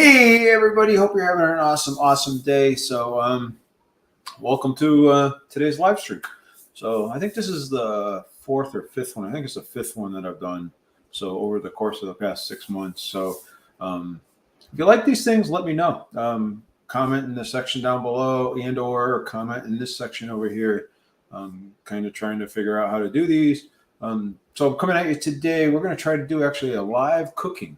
Hey everybody, hope you're having an awesome day. So welcome to today's live stream. So I think this is the fourth or fifth one. I think it's the fifth one that I've done. So over the course of the past 6 months. So if you like these things, let me know. Comment in the section down below or comment in this section over here. Kind of trying to figure out how to do these. So I'm coming at you today. We're going to try to do actually a live cooking.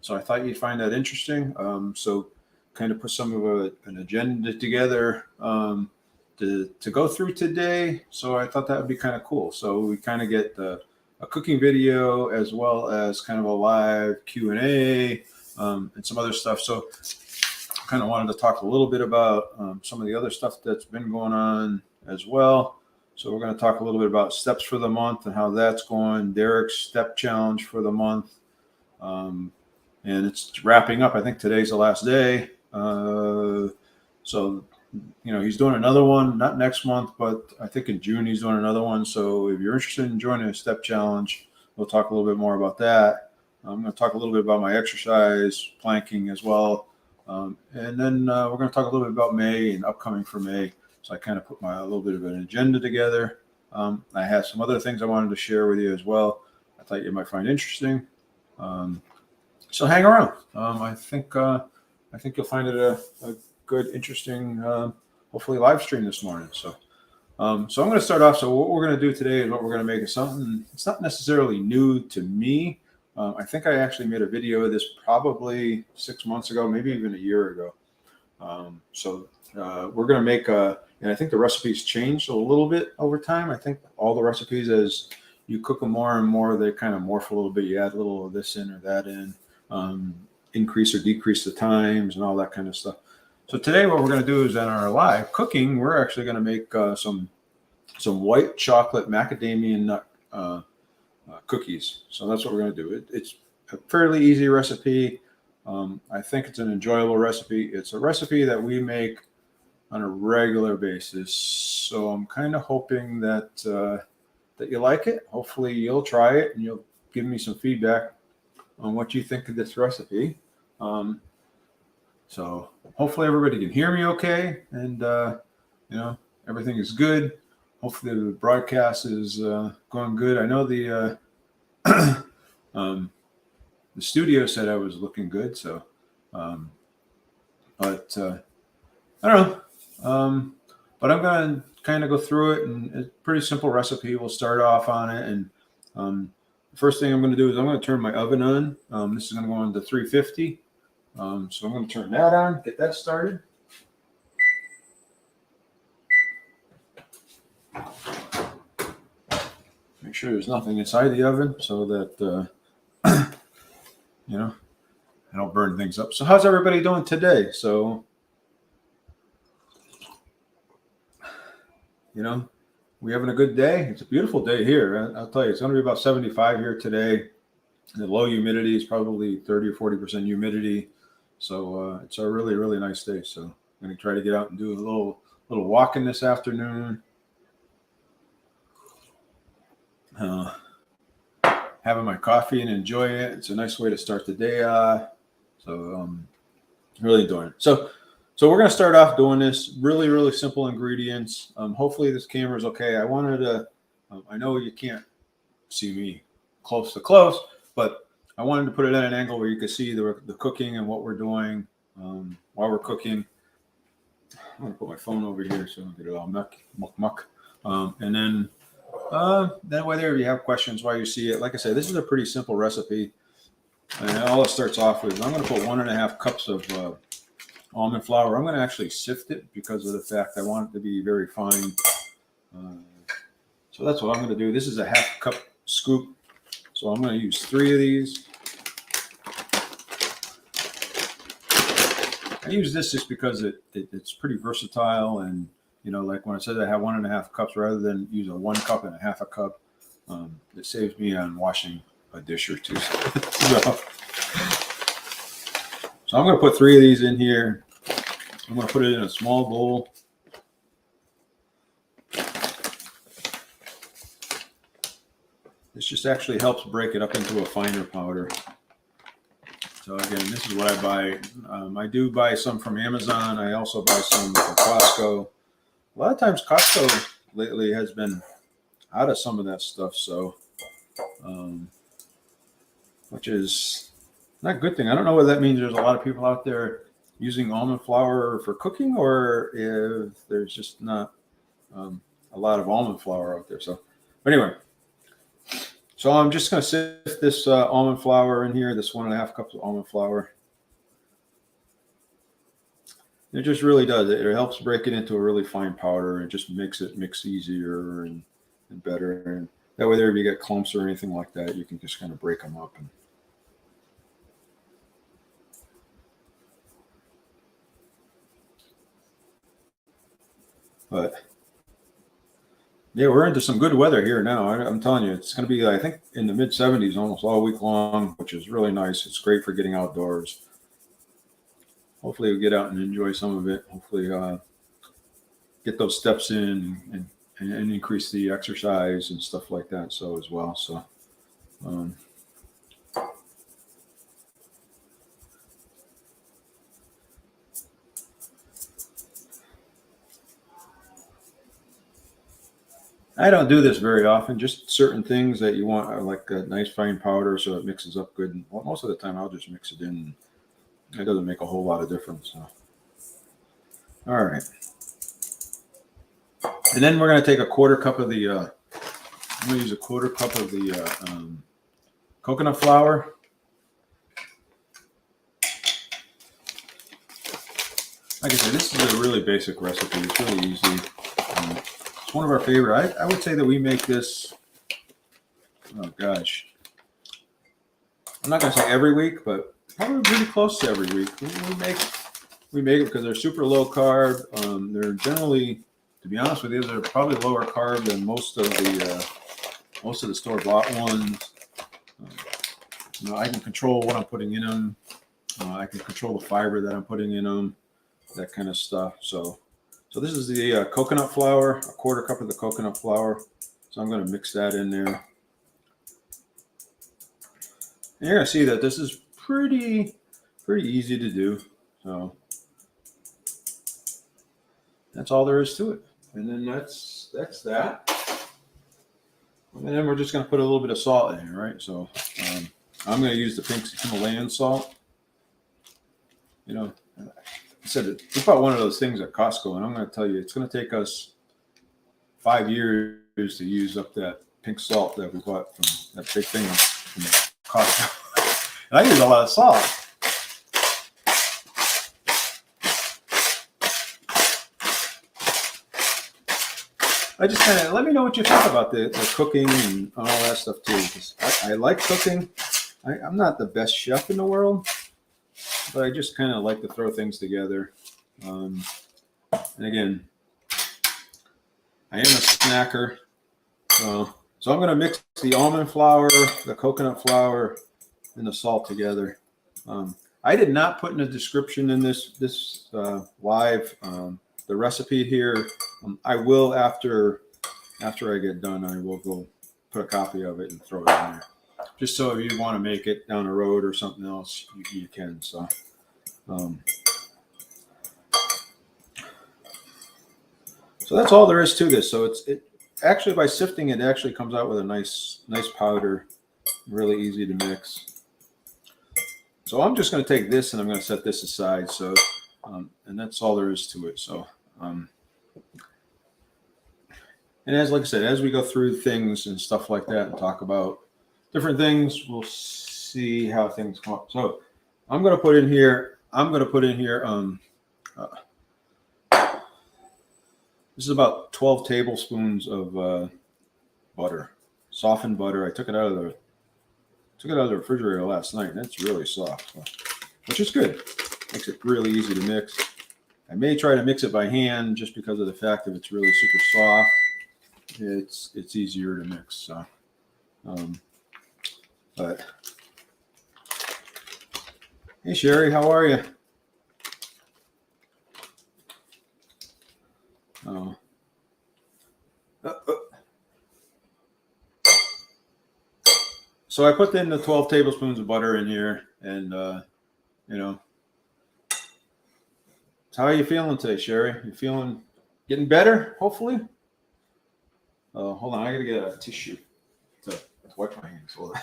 So I thought you'd find that interesting. So kind of put some of an agenda together to go through today. So I thought that would be kind of cool. So we kind of get a cooking video as well as kind of a live Q&A and some other stuff. So I kind of wanted to talk a little bit about some of the other stuff that's been going on as well. So we're going to talk a little bit about steps for the month and how that's going. Derek's step challenge for the month. And it's wrapping up. I think today's the last day. So, he's doing another one, not next month, but I think in June he's doing another one. So if you're interested in joining a step challenge, we'll talk a little bit more about that. I'm going to talk a little bit about my exercise, planking as well. And then we're going to talk a little bit about May and upcoming for May. So I kind of put a little bit of an agenda together. I have some other things I wanted to share with you as well. I thought you might find interesting. So hang around. I think you'll find it a good, interesting, hopefully live stream this morning. So I'm going to start off. So what we're going to do today is what we're going to make is something. It's not necessarily new to me. I think I actually made a video of this probably 6 months ago, maybe even a year ago. We're going to make and I think the recipes changed a little bit over time. I think all the recipes, as you cook them more and more, they kind of morph a little bit. You add a little of this in or that in. Increase or decrease the times and all that kind of stuff. So today what we're going to do is in our live cooking, we're actually going to make some white chocolate macadamia nut cookies. So that's what we're going to do. It's a fairly easy recipe. I think it's an enjoyable recipe. It's a recipe that we make on a regular basis. So I'm kind of hoping that that you like it. Hopefully you'll try it and you'll give me some feedback on what you think of this recipe. So hopefully everybody can hear me okay, and everything is good. Hopefully the broadcast is going good. I know the studio said I was looking good, so but I don't know. But I'm going to kind of go through it, and it's a pretty simple recipe. We'll start off on it, and the first thing I'm going to do is I'm going to turn my oven on. This is going to go on to 350. So I'm going to turn that on, get that started. Make sure there's nothing inside the oven so that, I don't burn things up. So how's everybody doing today? So, we having a good day? It's a beautiful day here. I'll tell you, it's going to be about 75 here today. The low humidity is probably 30 or 40% humidity. So it's a really, really nice day. So I'm going to try to get out and do a little walking this afternoon. Having my coffee and enjoy it. It's a nice way to start the day off. So really enjoying it. So we're going to start off doing this really, really simple ingredients. Hopefully this camera is okay. I wanted to, I know you can't see me close to close, but I wanted to put it at an angle where you could see the cooking and what we're doing while we're cooking. I'm going to put my phone over here so I don't get it all muck. And then that way there, if you have questions while you see it, like I said, this is a pretty simple recipe. And all it starts off with, I'm going to put 1.5 cups of almond flour. I'm going to actually sift it because of the fact I want it to be very fine. So that's what I'm going to do. This is a 1/2 cup scoop. So I'm going to use 3 of these. I use this just because it's pretty versatile, and like when I said I have 1.5 cups, rather than use a 1 cup and a 1/2 cup, it saves me on washing a dish or two. So I'm going to put 3 of these in here. I'm going to put it in a small bowl. This just actually helps break it up into a finer powder. So So again, this is what I buy. I do buy some from Amazon. I also buy some from Costco. A lot of times Costco lately has been out of some of that stuff. So, which is not a good thing. I don't know what that means. There's a lot of people out there using almond flour for cooking, or if there's just not a lot of almond flour out there. So, but anyway, so I'm just going to sift this almond flour in here, this 1.5 cups of almond flour. It just really does. It helps break it into a really fine powder. It just makes it mix easier and better. And that way there, if you get clumps or anything like that, you can just kind of break them up. But yeah, we're into some good weather here now. I'm telling you, it's going to be, I think, in the mid-70s almost all week long, which is really nice. It's great for getting outdoors. Hopefully, we'll get out and enjoy some of it. Hopefully, get those steps in and increase the exercise and stuff like that. So as well. So, I don't do this very often. Just certain things that you want, like a nice fine powder, so it mixes up good. And most of the time, I'll just mix it in. It doesn't make a whole lot of difference. So. All right. And then we're going to take a 1/4 cup of the, I'm going to use a 1/4 cup of the coconut flour. Like I said, this is a really basic recipe. It's really easy. It's one of our favorite. I would say that we make this, oh gosh, I'm not going to say every week, but probably pretty close to every week. We make it because they're super low carb. They're generally, to be honest with you, they're probably lower carb than most of the store-bought ones. I can control what I'm putting in them. I can control the fiber that I'm putting in them, that kind of stuff. So this is the coconut flour, a 1/4 cup of the coconut flour. So I'm going to mix that in there. And you're going to see that this is pretty easy to do. So that's all there is to it. And then that's that. And then we're just going to put a little bit of salt in here, right? So I'm going to use the pink Himalayan salt. You know, I said we bought one of those things at Costco, and I'm going to tell you, it's going to take us 5 years to use up that pink salt that we bought from that big thing from Costco. And I use a lot of salt. I just kind of, let me know what you think about the cooking and all that stuff too. Because I like cooking. I'm not the best chef in the world, but I just kind of like to throw things together. And again, I am a snacker. So I'm going to mix the almond flour, the coconut flour, and the salt together. I did not put in a description in this live the recipe here. I will after I get done. I will go put a copy of it and throw it in there, just so if you want to make it down the road or something else, you can. So, so that's all there is to this. So it actually, by sifting it, actually comes out with a nice powder, really easy to mix. So I'm just going to take this and I'm going to set this aside. So, and that's all there is to it. So. And like I said, as we go through things and stuff like that and talk about different things, we'll see how things come up. So I'm going to put in here, this is about 12 tablespoons of butter, softened butter. I took it out of the refrigerator last night, and it's really soft, which is good. Makes it really easy to mix. I may try to mix it by hand just because of the fact that it's really super soft. It's easier to mix. So, but hey, Sherry, how are you? Oh. So I put in the 12 tablespoons of butter in here, and you know. So how are you feeling today, Sherry? You feeling getting better, hopefully? Hold on, I gotta get a tissue to wipe my hands. Hold on.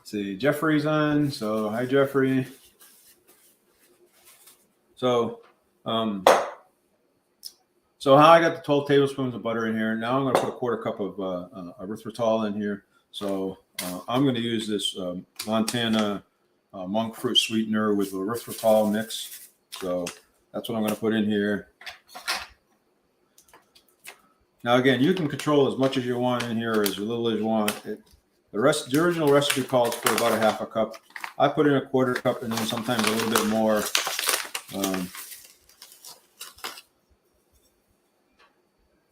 See, Jeffrey's on. So hi, Jeffrey. So so how I got the 12 tablespoons of butter in here. Now I'm going to put a quarter cup of erythritol in here. So I'm going to use this Montana monk fruit sweetener with erythritol mix. So that's what I'm going to put in here. Now again, you can control as much as you want in here or as little as you want. The original recipe calls for about a half a cup. I put in a quarter cup and then sometimes a little bit more.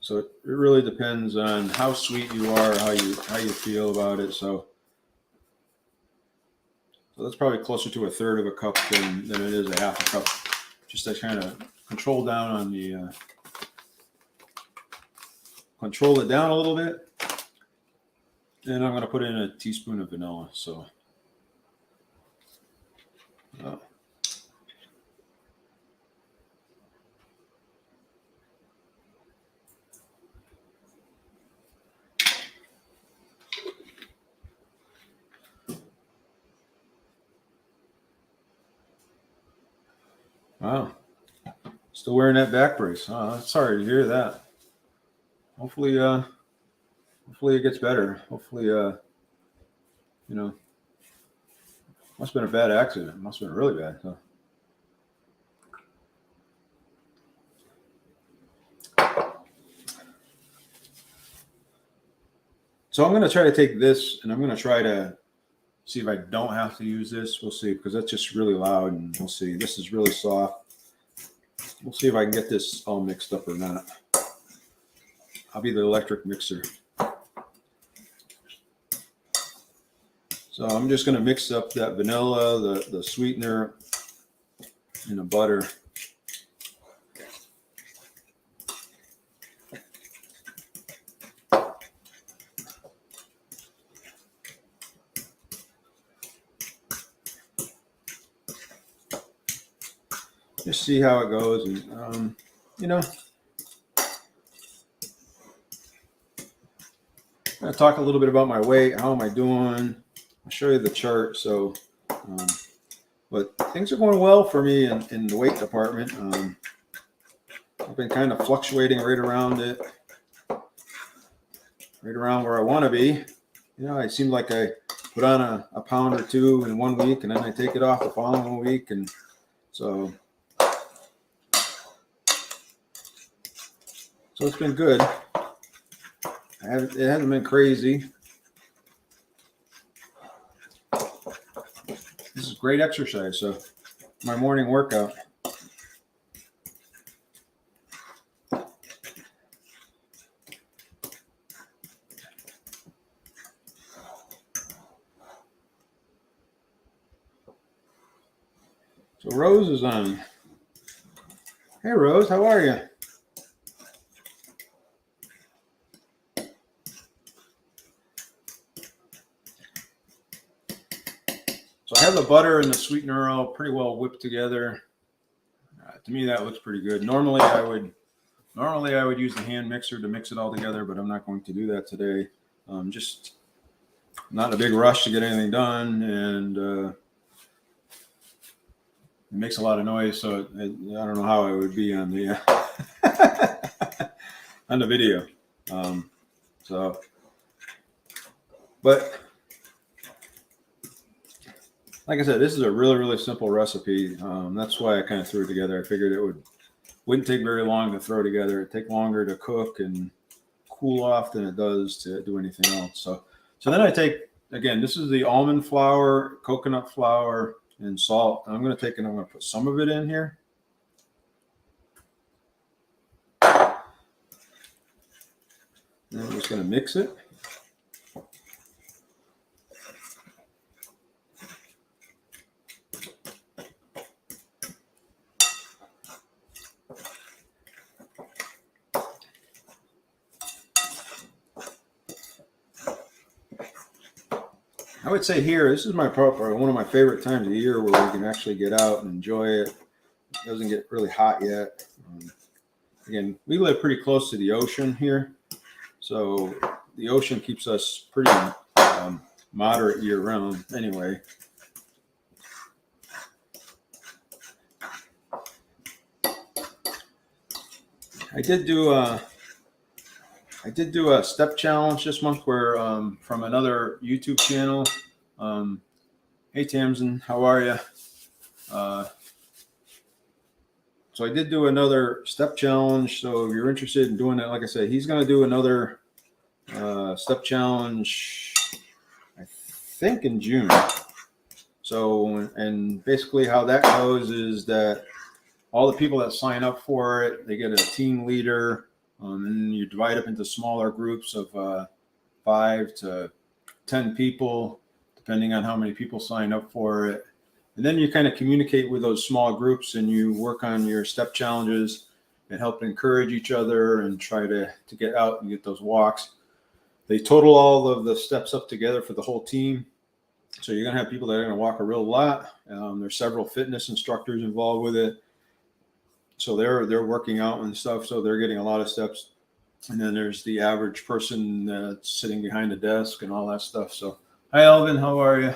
So it really depends on how sweet you are, how you feel about it. So that's probably closer to a third of a cup than it is a half a cup. Just to kind of control down on the control it down a little bit. And I'm going to put in a teaspoon of vanilla. So wow, still wearing that back brace. Oh, sorry to hear that. Hopefully it gets better. Hopefully, you know, must have been a bad accident. It must have been really bad. So I'm going to try to take this and I'm going to try to see if I don't have to use this. We'll see, because that's just really loud, and we'll see. This is really soft. We'll see if I can get this all mixed up or not. I'll be the electric mixer. So I'm just going to mix up that vanilla, the sweetener, and the butter. Just see how it goes, and you know, I'm going to talk a little bit about my weight. How am I doing? I'll show you the chart. So, but things are going well for me in the weight department. I've been kind of fluctuating right around it, right around where I want to be. You know, it seemed like I put on a pound or two in 1 week, and then I take it off the following week, and so it's been good. It hasn't been crazy. This is great exercise. So my morning workout. So Rose is on. Hey Rose, how are you? So I have the butter and the sweetener all pretty well whipped together. To me, that looks pretty good. Normally I would use the hand mixer to mix it all together, but I'm not going to do that today. Just not in a big rush to get anything done, and it makes a lot of noise, so I don't know how it would be on the on the video. But like I said, this is a really, really simple recipe. That's why I kind of threw it together. I figured wouldn't take very long to throw together. It'd take longer to cook and cool off than it does to do anything else. So then I take, again, this is the almond flour, coconut flour, and salt. And I'm going to put some of it in here. And I'm just going to mix it. I would say here, this is one of my favorite times of the year where we can actually get out and enjoy it. It doesn't get really hot yet. Again, we live pretty close to the ocean here, so the ocean keeps us pretty moderate year round anyway. I did do a step challenge this month where from another YouTube channel. Hey Tamsin, how are you? So I did do another step challenge. So if you're interested in doing that, like I said, he's going to do another step challenge, I think in June. So, and basically how that goes is that all the people that sign up for it, they get a team leader, and you divide up into smaller groups of 5 to 10 people, depending on how many people sign up for it. And then you kind of communicate with those small groups and you work on your step challenges and help encourage each other and try to get out and get those walks. They total all of the steps up together for the whole team. So you're going to have people that are going to walk a real lot. There's several fitness instructors involved with it. So they're working out and stuff. So they're getting a lot of steps. And then there's the average person that's sitting behind the desk and all that stuff. So, hi, Alvin, how are you?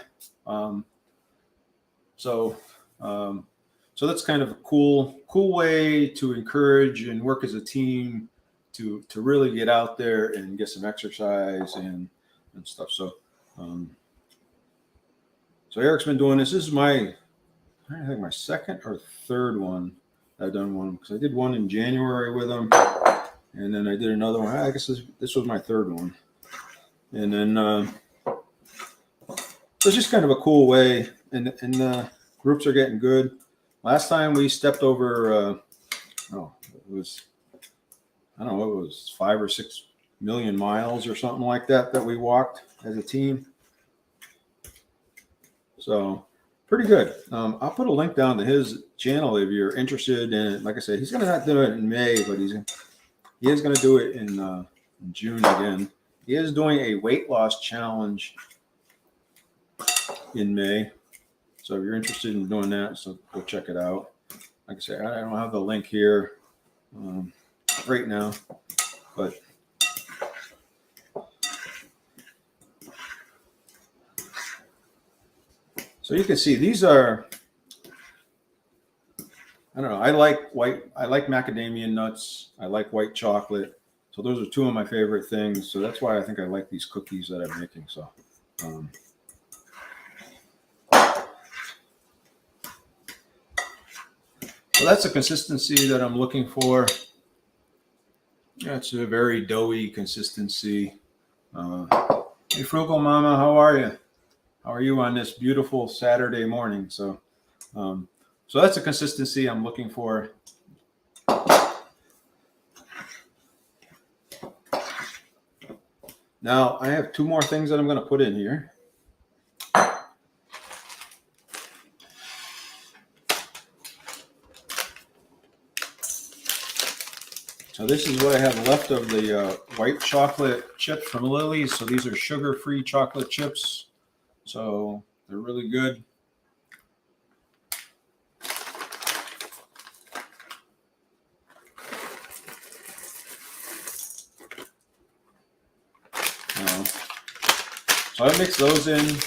So that's kind of a cool way to encourage and work as a team to really get out there and get some exercise and stuff. So, so Eric's been doing this. This is I think my second or third one. I've done one because I did one in January with him, and then I did another one. I guess this was my third one, and then so it's just kind of a cool way. And groups are getting good. Last time we stepped over, it was, I don't know, it was 5 or 6 million miles or something like that we walked as a team. So pretty good. I'll put a link down to his channel if you're interested in it. Like I said, he's going to not do it in May, but he is going to do it in June again. He is doing a weight loss challenge in May. So if you're interested in doing that, so go check it out. Like I said, I don't have the link here right now, but so you can see these are, I don't know, I like macadamia nuts. I like white chocolate. So those are two of my favorite things. So that's why I think I like these cookies that I'm making. So, so that's a consistency that I'm looking for. Yeah, it's a very doughy consistency. Hey, Frugal Mama, how are you? How are you on this beautiful Saturday morning? So, so that's a consistency I'm looking for. Now I have 2 more things that I'm going to put in here. So this is what I have left of the white chocolate chips from Lily's. So these are sugar-free chocolate chips. So they're really good. So I mix those in.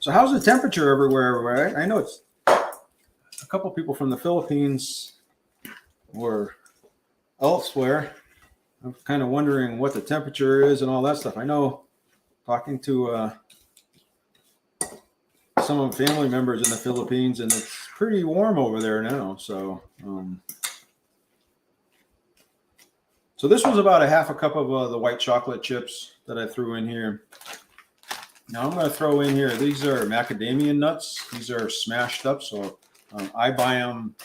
So how's the temperature everywhere? I know it's a couple people from the Philippines or elsewhere. I'm kind of wondering what the temperature is and all that stuff. I know talking to some of the family members in the Philippines, and it's pretty warm over there now. So, so this was about a half a cup of the white chocolate chips that I threw in here. Now I'm going to throw in here, these are macadamia nuts. These are smashed up. So I buy them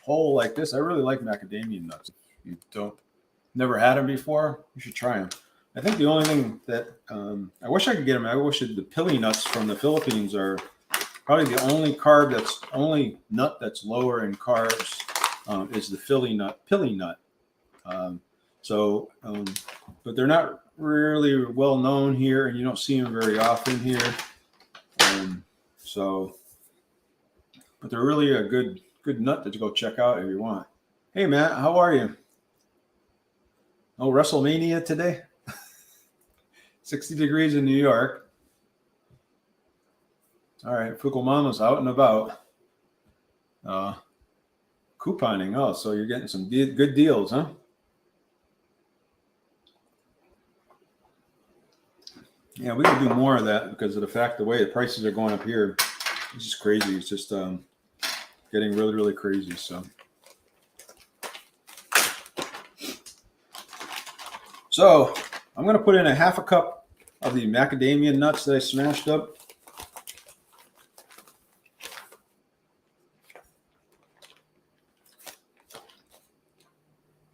whole like this. I really like macadamia nuts. If you never had them before, you should try them. I think the only thing that I wish I could get them. I wish the Phili nuts from the Philippines are probably the only nut that's lower in carbs is the Phili nut. But they're not really well known here, and you don't see them very often here. But they're really a good nut to go check out if you want. Hey Matt, how are you? No WrestleMania today? 60 degrees in New York. All right, Fukel Mama's out and about. Couponing. Oh, so you're getting some good deals, huh? Yeah, we can do more of that because of the fact the way the prices are going up here. It's just crazy. It's just getting really, really crazy. So I'm going to put in a half a cup of the macadamia nuts that I smashed up.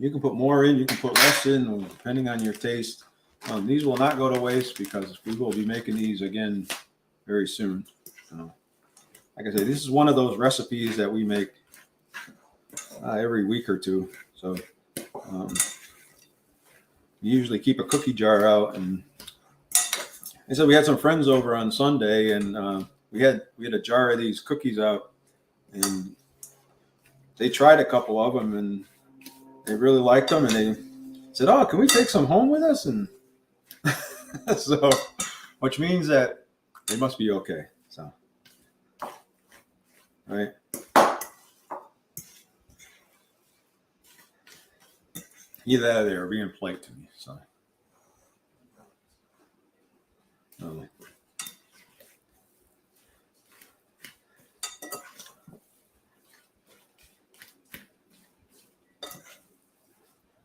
You can put more in, you can put less in, depending on your taste. These will not go to waste because we will be making these again very soon. Like I say, this is one of those recipes that we make every week or two. So we usually keep a cookie jar out. And so we had some friends over on Sunday, and we had a jar of these cookies out, and they tried a couple of them, and they really liked them, and they said, "Oh, can we take some home with us?" And so, which means that they must be okay. So, right. Either that or they were being polite to me. So,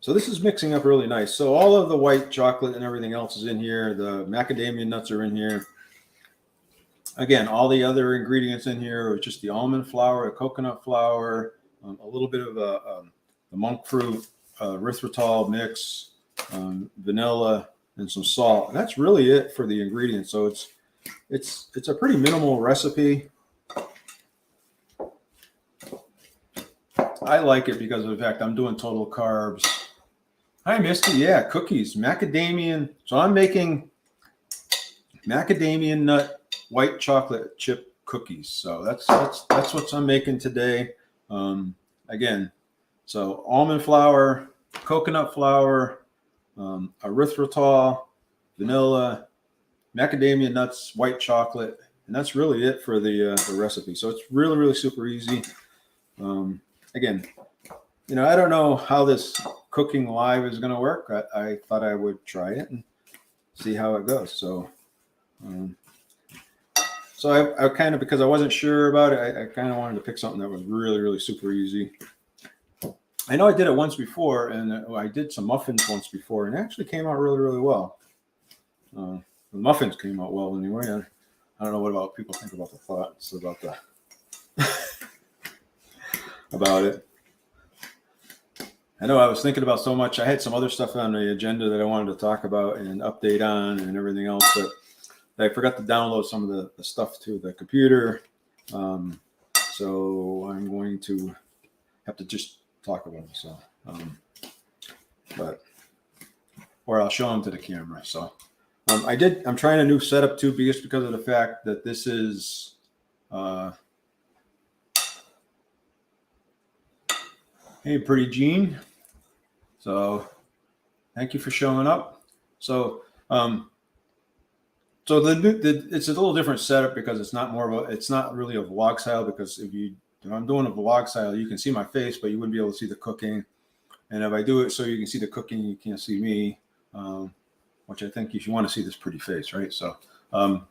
So this is mixing up really nice. So all of the white chocolate and everything else is in here. The macadamia nuts are in here. Again, all the other ingredients in here are just the almond flour, the coconut flour, a little bit of the monk fruit, erythritol mix, vanilla, and some salt. And that's really it for the ingredients. So it's a pretty minimal recipe. I like it because of the fact I'm doing total carbs. Hi, Misty. Yeah, cookies, macadamia. So I'm making macadamia nut white chocolate chip cookies. So that's what I'm making today. Again, so almond flour, coconut flour, erythritol, vanilla, macadamia nuts, white chocolate, and that's really it for the recipe. So it's really, really super easy. Again, I don't know how this cooking live is going to work. I thought I would try it and see how it goes. So, I kind of, because I wasn't sure about it, I kind of wanted to pick something that was really, really super easy. I know I did it once before, and I did some muffins once before, and it actually came out really, really well. The muffins came out well anyway. I don't know what about people think about the thoughts about the about it. I know I was thinking about so much. I had some other stuff on the agenda that I wanted to talk about and update on and everything else, but I forgot to download some of the stuff to the computer. So I'm going to have to just talk about it. So, or I'll show them to the camera. So I'm trying a new setup too, just because of the fact that this is, hey, pretty Jean. So thank you for showing up. So, it's a little different setup because it's not really a vlog style, because if I'm doing a vlog style, you can see my face, but you wouldn't be able to see the cooking. And if I do it so you can see the cooking, you can't see me, which I think you want to see this pretty face, right? So, but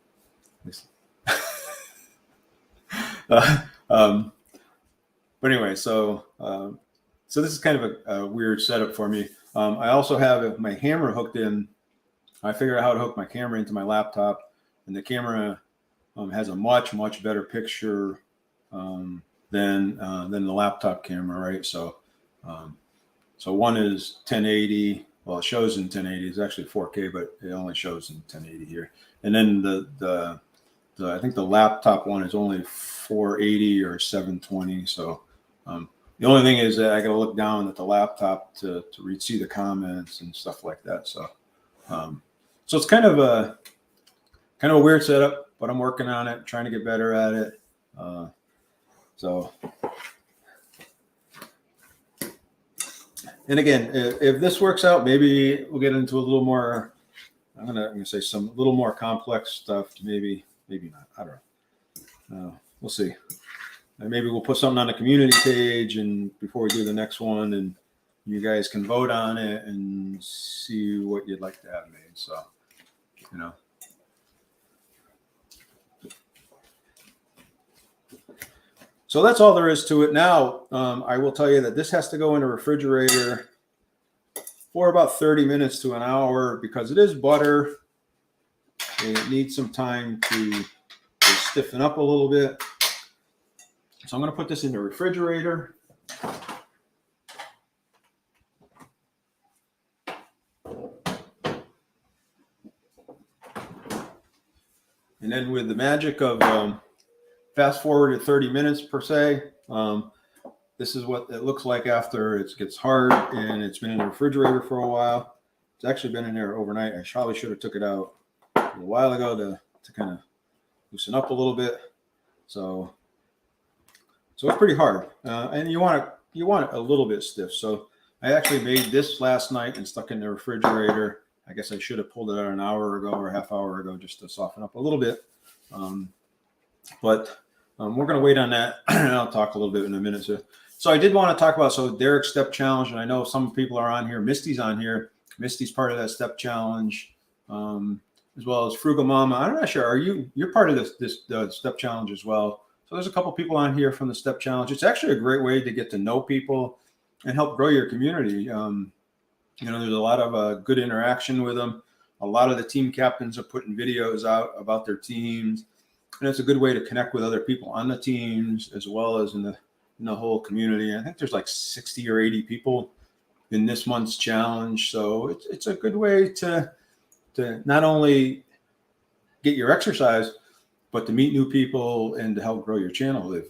anyway, so this is kind of a weird setup for me. I also have my hammer hooked in. I figured out how to hook my camera into my laptop, and the camera has a much, much better picture than the laptop camera, right? So, one is 1080. Well, it shows in 1080. It's actually 4K, but it only shows in 1080 here. And then I think the laptop one is only 480 or 720. So the only thing is that I got to look down at the laptop to see the comments and stuff like that. So So it's kind of a weird setup, but I'm working on it, trying to get better at it. And again, if this works out, maybe we'll get into a little more. I'm gonna say some little more complex stuff. Maybe not. I don't know. We'll see. And maybe we'll put something on the community page, and before we do the next one, and you guys can vote on it and see what you'd like to have made. So, you know. So that's all there is to it. Now, I will tell you that this has to go in a refrigerator for about 30 minutes to an hour because it is butter. It needs some time to stiffen up a little bit. So I'm going to put this in the refrigerator. And then with the magic of fast forward to 30 minutes per se, this is what it looks like after it gets hard and it's been in the refrigerator for a while. It's actually been in there overnight. I probably should have took it out a little while ago to kind of loosen up a little bit. So it's pretty hard, and you want it a little bit stiff. So I actually made this last night and stuck in the refrigerator. I guess I should have pulled it out an hour ago or a half hour ago just to soften up a little bit. But we're going to wait on that, and I'll talk a little bit in a minute. So I did want to talk about Derek's step challenge, and I know some people are on here. Misty's on here. Misty's part of that step challenge, as well as Frugal Mama. I'm not sure. You're part of this step challenge as well? So there's a couple people on here from the step challenge. It's actually a great way to get to know people and help grow your community. There's a lot of good interaction with them. A lot of the team captains are putting videos out about their teams, and it's a good way to connect with other people on the teams as well as in the whole community. I think there's like 60 or 80 people in this month's challenge, so it's a good way to not only get your exercise, but to meet new people and to help grow your channel if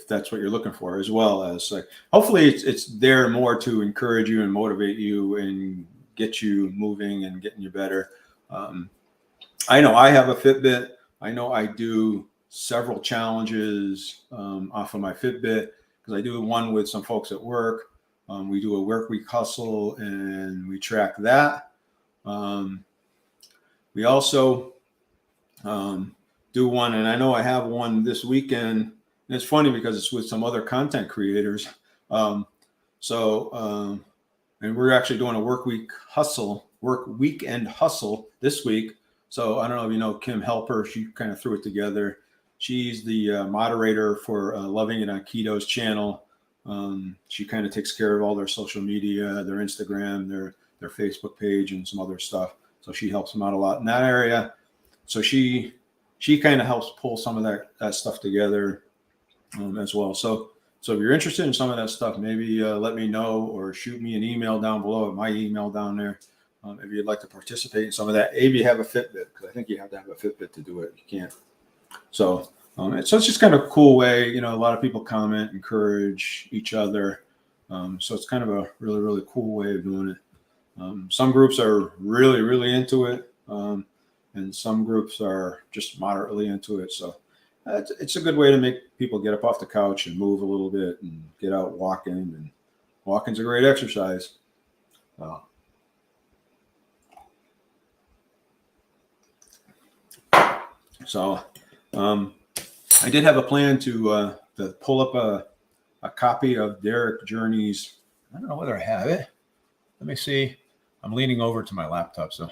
that's what you're looking for, as well as hopefully it's there more to encourage you and motivate you and get you moving and getting you better. I know I have a Fitbit. I know I do several challenges off of my Fitbit because I do one with some folks at work. We do a work week hustle and we track that. We also do one, and I know I have one this weekend. And it's funny because it's with some other content creators. And we're actually doing a work weekend hustle this week. So I don't know if you know Kim Helper. She kind of threw it together. She's the moderator for Loving It on Keto's channel. She kind of takes care of all their social media, their Instagram, their Facebook page, and some other stuff. So she helps them out a lot in that area. So she kind of helps pull some of that stuff together as well. So if you're interested in some of that stuff, maybe let me know or shoot me an email down below at my email down there. If you'd like to participate in some of that, if you have a Fitbit, because I think you have to have a Fitbit to do it. You can't. So it's just kind of a cool way. A lot of people comment, encourage each other. So it's kind of a really, really cool way of doing it. Some groups are really, really into it. And some groups are just moderately into it. So it's a good way to make people get up off the couch and move a little bit and get out walking. And walking's a great exercise. So I did have a plan to pull up a copy of Derek Journey's. I don't know whether I have it. Let me see. I'm leaning over to my laptop, so.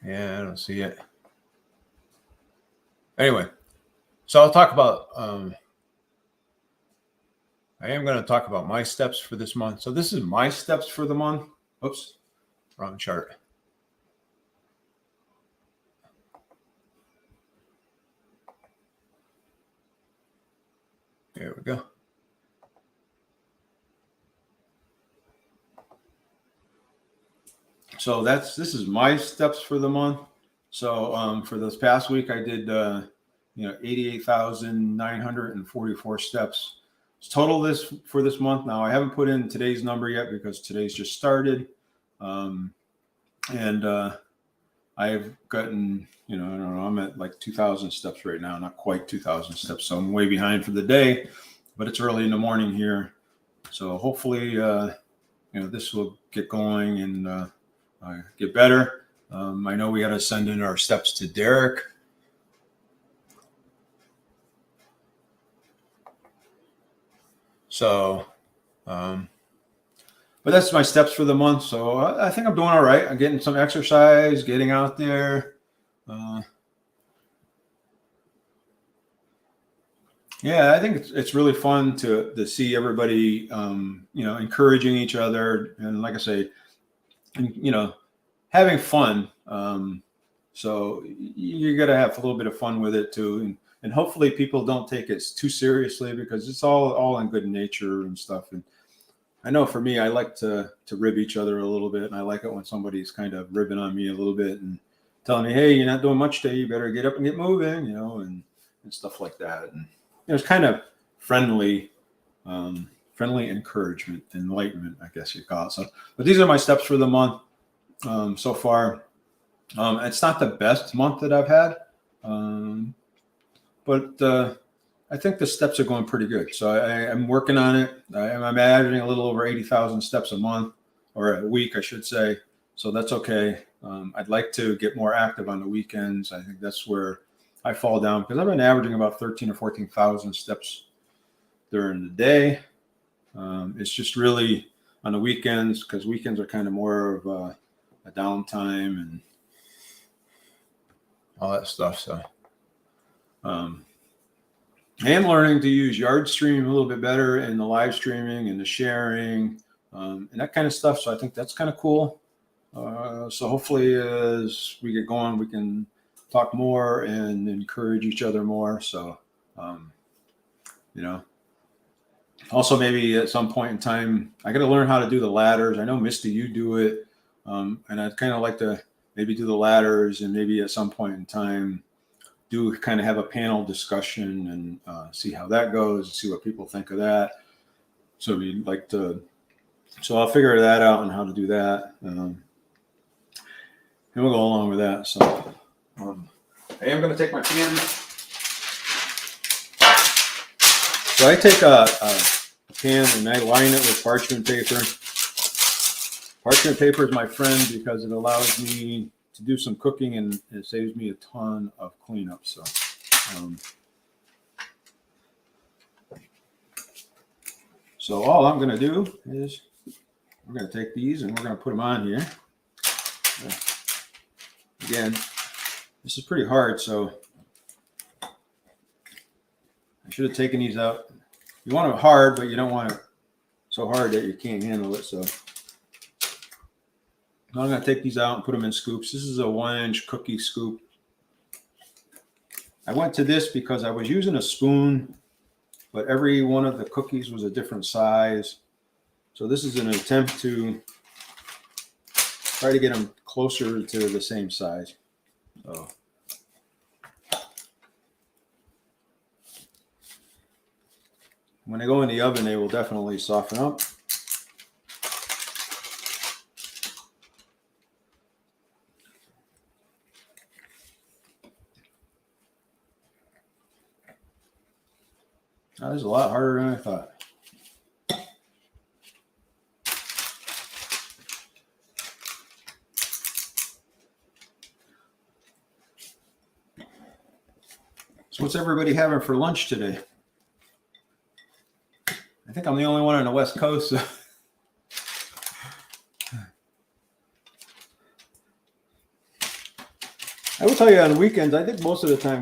Yeah, I don't see it. Anyway, so I'll talk about, I am going to talk about my steps for this month. So this is my steps for the month. Oops, wrong chart. There we go. So this is my steps for the month. So for this past week, I did 88,944 steps. Total this for this month. Now I haven't put in today's number yet because today's just started, and I've gotten, I don't know, I'm at like 2,000 steps right now, not quite 2,000 steps, so I'm way behind for the day, but it's early in the morning here, so hopefully this will get going and get better. I know we got to send in our steps to Derek. So, but that's my steps for the month. So I think I'm doing all right. I'm getting some exercise, getting out there. Yeah, I think it's really fun to see everybody, encouraging each other. And like I say, having fun. So you got to have a little bit of fun with it too. And hopefully people don't take it too seriously because it's all in good nature and stuff. And I know for me, I like to rib each other a little bit. And I like it when somebody's kind of ribbing on me a little bit and telling me, hey, you're not doing much today. You better get up and get moving, and stuff like that. And it's kind of friendly encouragement, enlightenment, I guess you call it. So, but these are my steps for the month so far. It's not the best month that I've had, but I think the steps are going pretty good. So I'm working on it. I'm averaging a little over 80,000 steps a month, or a week, I should say. So that's okay. I'd like to get more active on the weekends. I think that's where I fall down because I've been averaging about 13 or 14,000 steps during the day. It's just really on the weekends because weekends are kind of more of a downtime and all that stuff. So I am learning to use YardStream a little bit better in the live streaming and the sharing and that kind of stuff. So I think that's kind of cool. So hopefully as we get going, we can talk more and encourage each other more. So, also maybe at some point in time, I got to learn how to do the ladders. I know, Misty, you do it. And I'd kind of like to maybe do the ladders and maybe at some point in time do kind of have a panel discussion and see how that goes and see what people think of that. So we'd like to, so I'll figure that out and how to do that. And we'll go along with that. So I am going to take my pan. So I take a pan and I line it with parchment paper. Parchment paper is my friend because it allows me to do some cooking and it saves me a ton of cleanup. So all I'm going to do is we're going to take these and we're going to put them on here. Again, this is pretty hard, so I should have taken these out. You want it hard, but you don't want it so hard that you can't handle it. So now I'm going to take these out and put them in scoops. This is a 1-inch cookie scoop. I went to this because I was using a spoon, but every one of the cookies was a different size. So this is an attempt to try to get them closer to the same size. So when they go in the oven, they will definitely soften up. That was a lot harder than I thought. So what's everybody having for lunch today? I think I'm the only one on the West Coast. So. I will tell you on weekends, I think most of the time,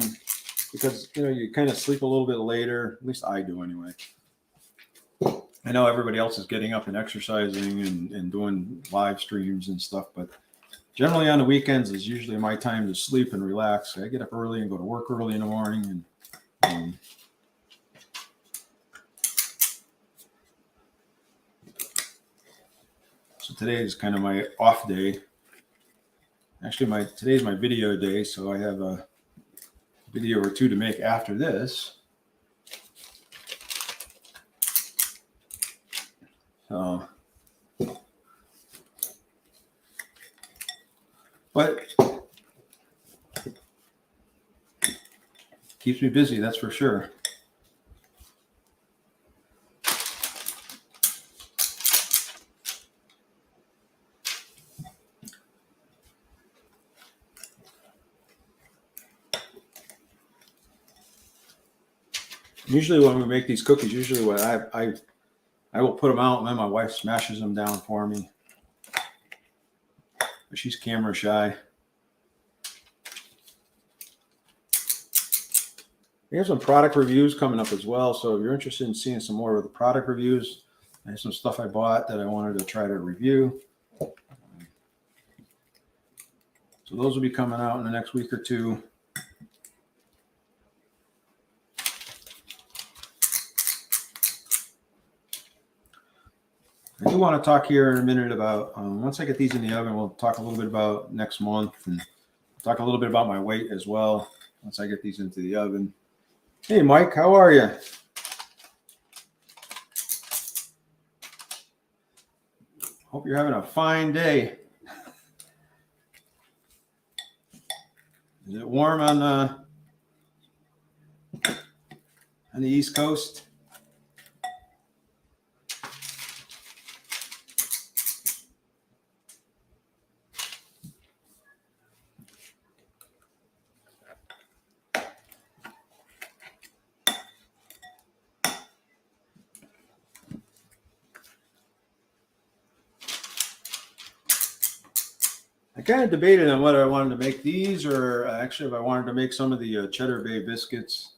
because you kind of sleep a little bit later, at least I do anyway. I know everybody else is getting up and exercising and doing live streams and stuff, but generally on the weekends is usually my time to sleep and relax. I get up early and go to work early in the morning, and so today is kind of my off day. Actually, today's my video day, so I have a video or two to make after this. So, but keeps me busy, that's for sure. Usually when we make these cookies, usually what I will put them out and then my wife smashes them down for me. But she's camera shy. We have some product reviews coming up as well. So if you're interested in seeing some more of the product reviews, I have some stuff I bought that I wanted to try to review. So those will be coming out in the next week or two. I do want to talk here in a minute about, once I get these in the oven, we'll talk a little bit about next month and talk a little bit about my weight as well once I get these into the oven. Hey, Mike, how are you? Hope you're having a fine day. Is it warm on the East Coast? I kind of debated on whether I wanted to make these or actually if I wanted to make some of the Cheddar Bay Biscuits.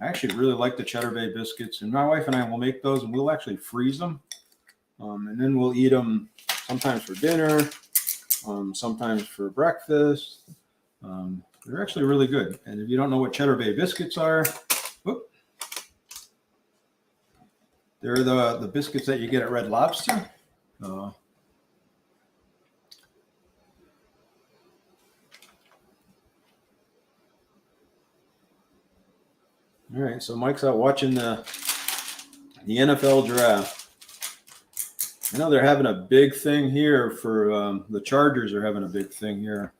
I actually really like the Cheddar Bay Biscuits, and my wife and I will make those and we'll actually freeze them. And then we'll eat them sometimes for dinner, sometimes for breakfast. They're actually really good. And if you don't know what Cheddar Bay Biscuits are, they're the biscuits that you get at Red Lobster. All right, so Mike's out watching the NFL draft. I know they're having a big thing here for the Chargers are having a big thing here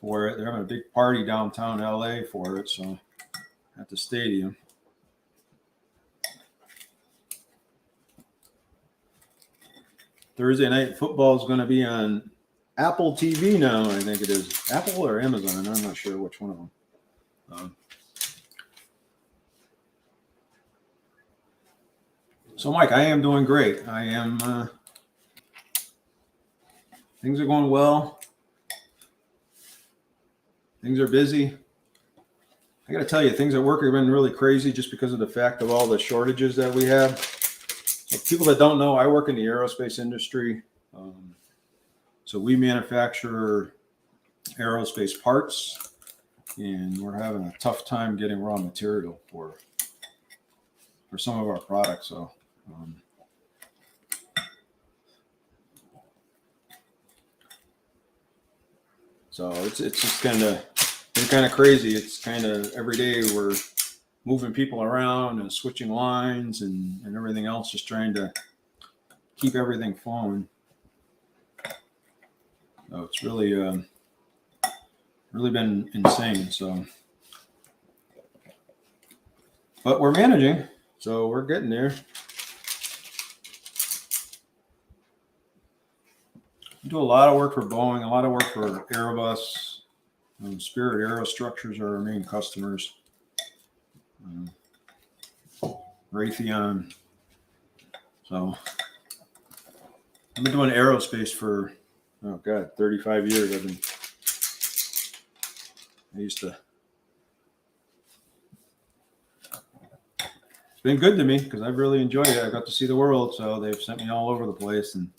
for it. They're having a big party downtown LA for it, so at the stadium. Thursday night football is going to be on Apple TV now, I think it is. Apple or Amazon, I'm not sure which one of them. So, Mike, I am doing great. I am, things are going well. Things are busy. I got to tell you, things at work have been really crazy just because of the fact of all the shortages that we have. So people that don't know, I work in the aerospace industry. So we manufacture aerospace parts, and we're having a tough time getting raw material for some of our products. So it's just kind of crazy. It's kind of every day we're moving people around and switching lines and everything else, just trying to keep everything flowing. So it's really been insane. So, but we're managing, so we're getting there. We do a lot of work for Boeing, a lot of work for Airbus. Spirit Aerostructures are our main customers. Raytheon. So I've been doing aerospace for 35 years. It's been good to me because I've really enjoyed it. I got to see the world, so they've sent me all over the place. And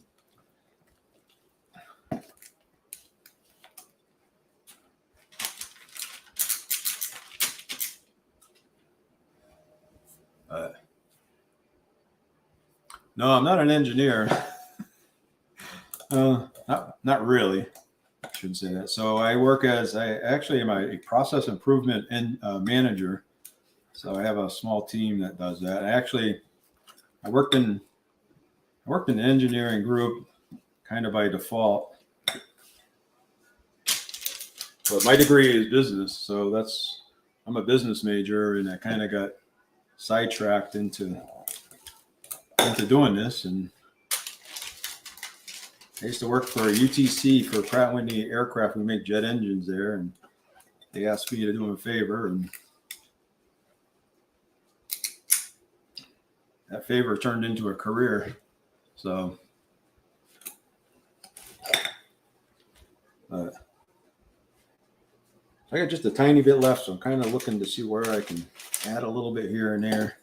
no, I'm not an engineer. Not really. I shouldn't say that. So I actually am a process improvement manager. So I have a small team that does that. I worked in the engineering group kind of by default, but my degree is business. So I'm a business major, and I kind of got sidetracked into doing this. And I used to work for UTC for Pratt & Whitney Aircraft. We make jet engines there, and they asked me to do them a favor, and that favor turned into a career. So, I got just a tiny bit left, so I'm kind of looking to see where I can add a little bit here and there.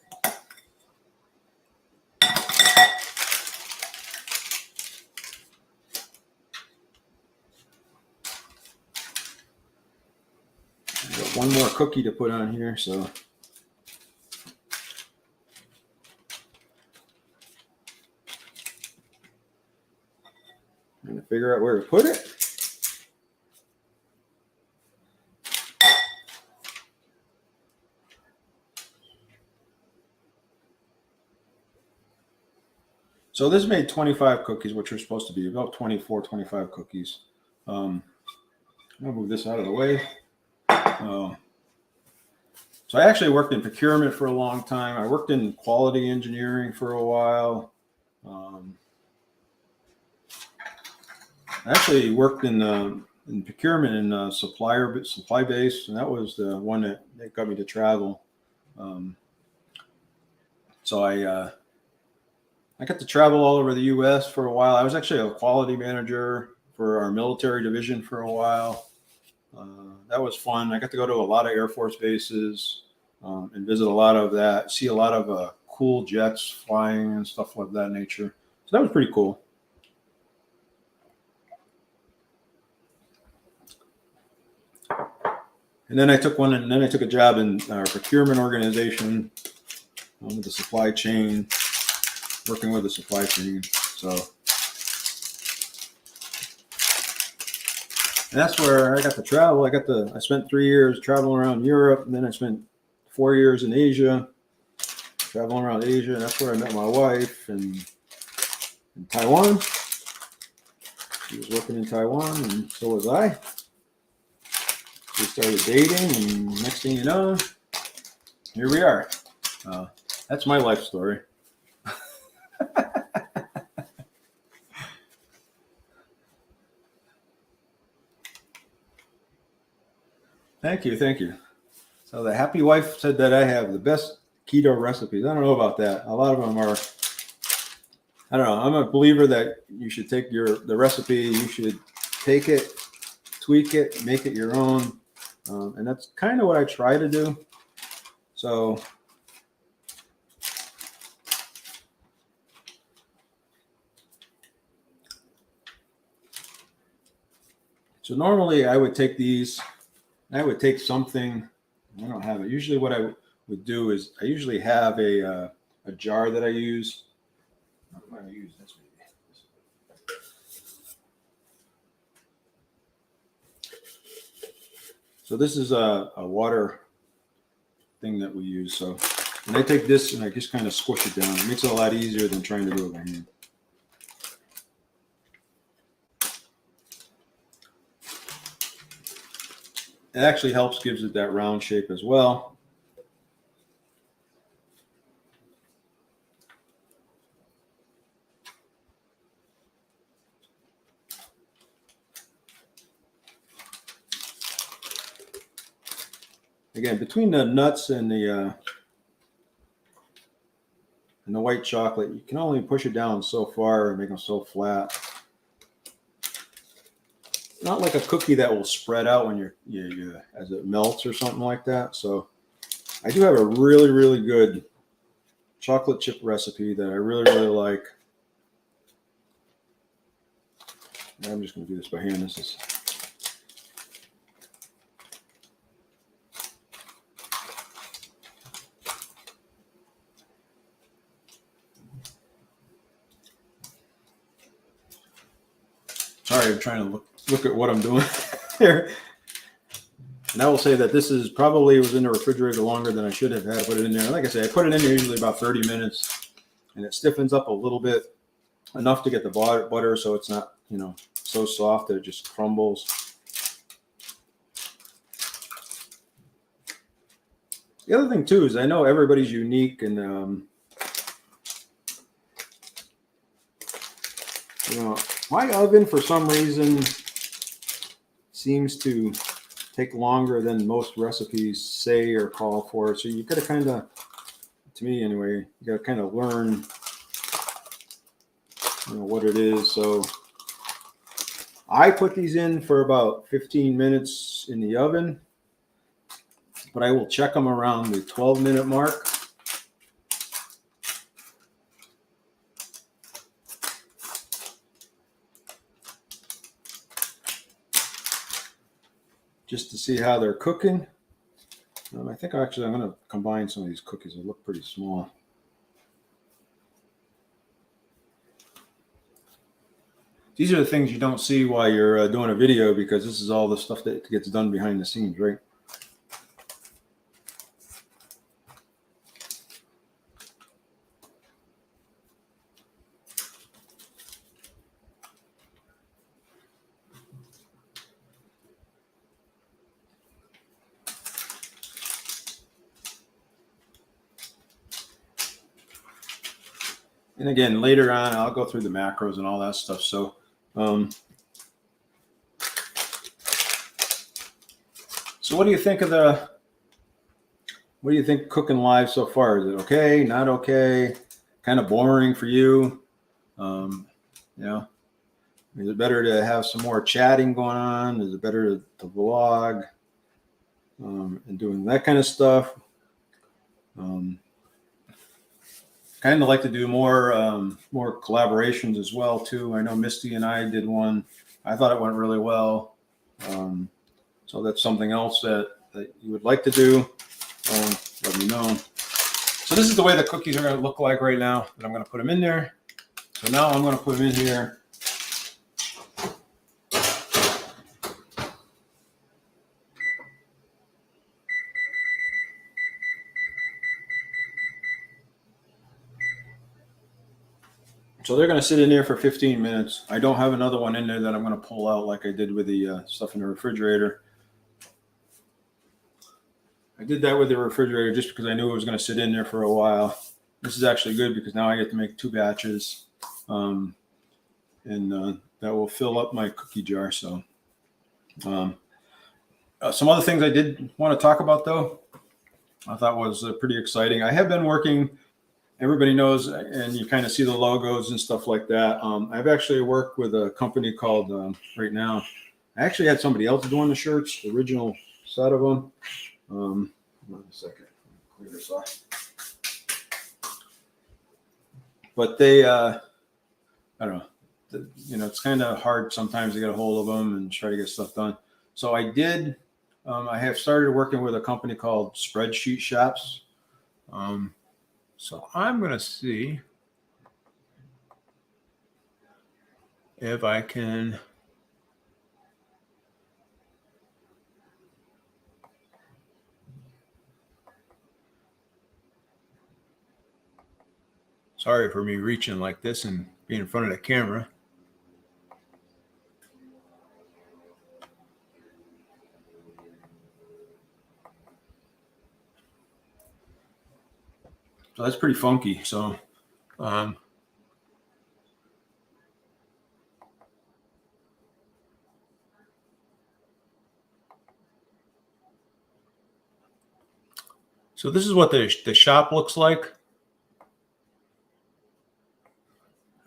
I've got one more cookie to put on here, so. Trying to figure out where to put it. So this made 25 cookies, which are supposed to be about 24, 25 cookies. I'm gonna move this out of the way. So I actually worked in procurement for a long time. I worked in quality engineering for a while. I actually worked in procurement and supply base, and that was the one that got me to travel. So I got to travel all over the U.S. for a while. I was actually a quality manager for our military division for a while. That was fun. I got to go to a lot of Air Force bases and visit a lot of that, see a lot of cool jets flying and stuff of that nature. So that was pretty cool. And then I took a job in our procurement organization with the supply chain, working with the supply chain. So, and that's where I got to travel. I spent 3 years traveling around Europe, and then I spent 4 years in Asia, traveling around Asia. And that's where I met my wife in Taiwan. She was working in Taiwan, and so was I. We started dating, and next thing you know, here we are. That's my life story. Thank you. So the happy wife said that I have the best keto recipes. I don't know about that. A lot of them are, I don't know. I'm a believer that you should take the recipe, you should take it, tweak it, make it your own. And that's kind of what I try to do. So normally I would take these, I would take something, I don't have it. Usually what I would do is I usually have a jar that I use. I'm going to use this maybe. So this is a water thing that we use. So, and I take this and I just kind of squish it down. It makes it a lot easier than trying to do it by hand. It actually helps, gives it that round shape as well. Again, between the nuts and the white chocolate, you can only push it down so far and make them so flat. Not like a cookie that will spread out when you as it melts or something like that. So I do have a really, really good chocolate chip recipe that I really, really like. I'm just going to do this by hand. This is Sorry, I'm trying to look at what I'm doing here. And I will say that this is probably was in the refrigerator longer than I should have had to put it in there. Like I say, I put it in there usually about 30 minutes, and it stiffens up a little bit, enough to get the butter so it's not, you know, so soft that it just crumbles. The other thing too is I know everybody's unique, and you know, my oven for some reason seems to take longer than most recipes say or call for. So you got to kind of, to me anyway, you got to kind of learn, you know, what it is. So I put these in for about 15 minutes in the oven, but I will check them around the 12-minute mark. Just to see how they're cooking. I think actually I'm going to combine some of these cookies. They look pretty small. These are the things you don't see while you're doing a video, because this is all the stuff that gets done behind the scenes, right? And again, later on, I'll go through the macros and all that stuff. So, so what do you think of what do you think cooking live so far? Is it okay? Not okay? Kind of boring for you? You know, is it better to have some more chatting going on? Is it better to vlog and doing that kind of stuff? Kind of like to do more collaborations as well too. I know Misty and I did one. I thought it went really well. So that's something else that you would like to do. Let me know. So this is the way the cookies are going to look like right now. And I'm going to put them in there. So now I'm going to put them in here. So they're going to sit in there for 15 minutes. I don't have another one in there that I'm going to pull out like I did with the stuff in the refrigerator. I did that with the refrigerator just because I knew it was going to sit in there for a while. This is actually good because now I get to make 2 batches. And that will fill up my cookie jar. So some other things I did want to talk about, though, I thought was pretty exciting. I have been working, everybody knows, and you kind of see the logos and stuff like that. I've actually worked with a company called, right now, I actually had somebody else doing the shirts, the original set of them. Hold on a second. Clear this off. But they, I don't know. You know, it's kind of hard sometimes to get a hold of them and try to get stuff done. So I did. I have started working with a company called Spreadsheet Shops. So I'm going to see if I can. Sorry for me reaching like this and being in front of the camera. So that's pretty funky. So, so this is what the shop looks like.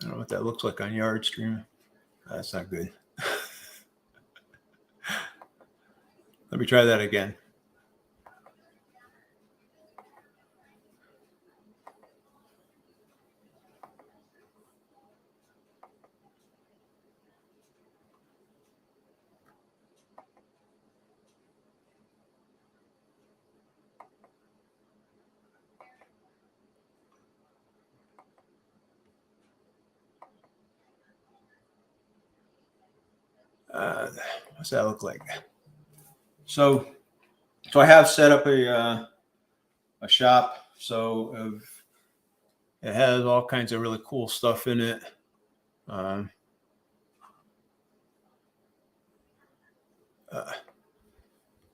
I don't know what that looks like on Yard Stream. That's not good. Let me try that again. What's that look like? So I have set up a shop. So it has all kinds of really cool stuff in it.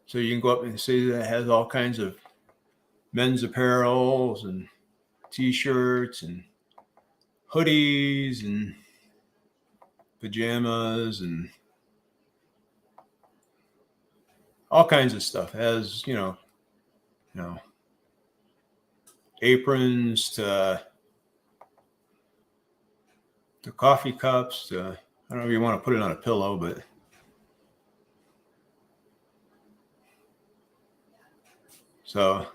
So you can go up and see that it has all kinds of men's apparels and t-shirts and hoodies and pajamas and all kinds of stuff. It has, aprons to coffee cups to, I don't know if you want to put it on a pillow, but so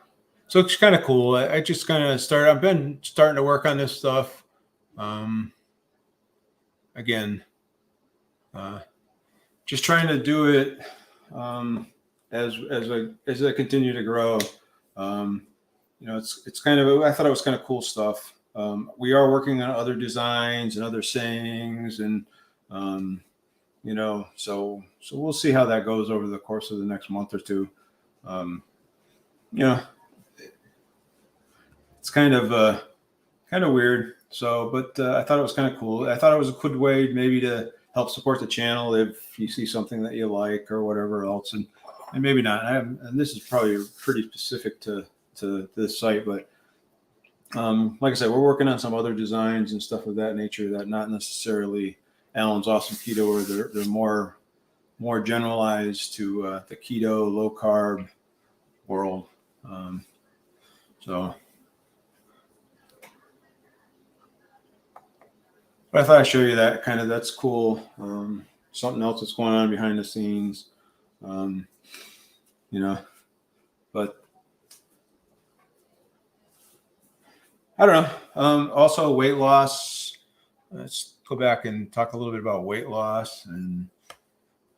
it's kind of cool. I just kind of I've been starting to work on this stuff. Again, just trying to do it as I continue to grow. It's kind of, I thought it was kind of cool stuff. We are working on other designs and other sayings, and so we'll see how that goes over the course of the next month or two. It's kind of weird. So, but I thought it was kind of cool. I thought it was a good way maybe to help support the channel if you see something that you like or whatever else, and maybe not. And this is probably pretty specific to this site, but like I said, we're working on some other designs and stuff of that nature that not necessarily Alan's Awesome Keto, or they're more generalized to the keto, low carb world. But I thought I'd show you that that's cool. Something else that's going on behind the scenes, but I don't know. Also weight loss. Let's go back and talk a little bit about weight loss, and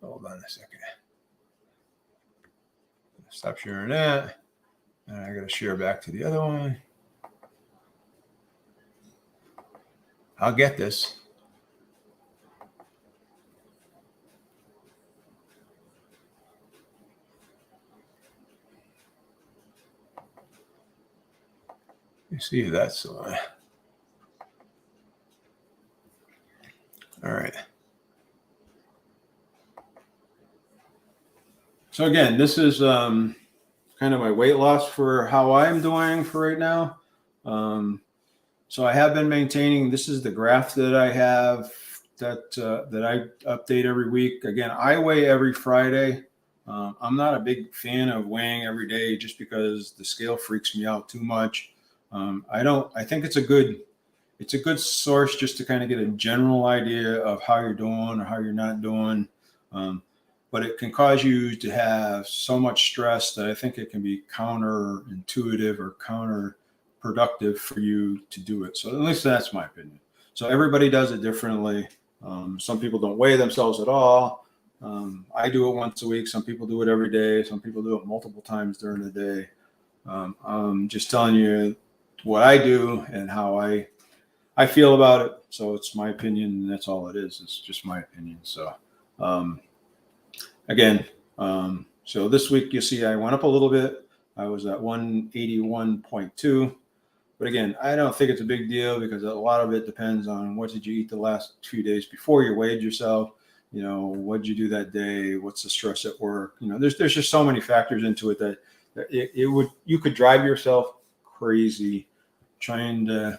hold on a second. Stop sharing that. And I got to share back to the other one. I'll get this. You see that's all right. So again, this is kind of my weight loss for how I'm doing for right now. So I have been maintaining. This is the graph that I have that I update every week. Again, I weigh every Friday. I'm not a big fan of weighing every day just because the scale freaks me out too much. I think it's a good source just to kind of get a general idea of how you're doing or how you're not doing. But it can cause you to have so much stress that I think it can be counterintuitive or counterproductive for you to do it. So at least that's my opinion. So everybody does it differently. Some people don't weigh themselves at all. I do it once a week. Some people do it every day. Some people do it multiple times during the day. I'm just telling you what I do and how I feel about it. So it's my opinion, and that's all it is. It's just my opinion. So again, so this week you see I went up a little bit. I was at 181.2. But again, I don't think it's a big deal because a lot of it depends on what did you eat the last 2 days before you weighed yourself. What did you do that day? What's the stress at work? There's just so many factors into it that you could drive yourself crazy trying to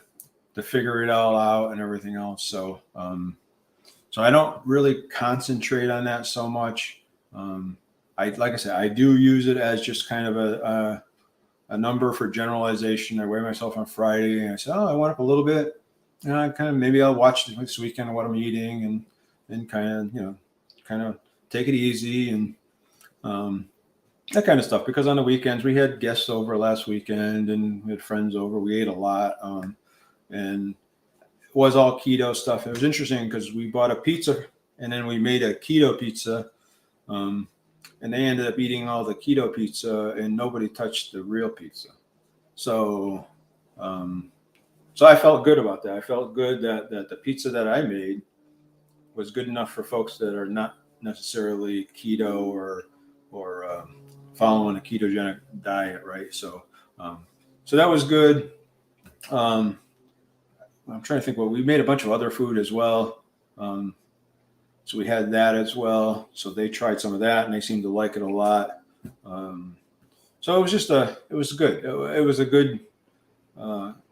figure it all out and everything else. So I don't really concentrate on that so much. Like I said, I do use it as just kind of a number for generalization. I weigh myself on Friday and I say, I went up a little bit. And maybe I'll watch this weekend what I'm eating and kind of take it easy and that kind of stuff. Because on the weekends we had guests over last weekend and we had friends over. We ate a lot, and it was all keto stuff. It was interesting because we bought a pizza and then we made a keto pizza. And they ended up eating all the keto pizza and nobody touched the real pizza. So I felt good about that. I felt good that the pizza that I made was good enough for folks that are not necessarily keto or following a ketogenic diet, right? So so that was good. I'm trying to think. Well, we made a bunch of other food as well. So we had that as well. So they tried some of that and they seemed to like it a lot. So it was just it was good. It was a good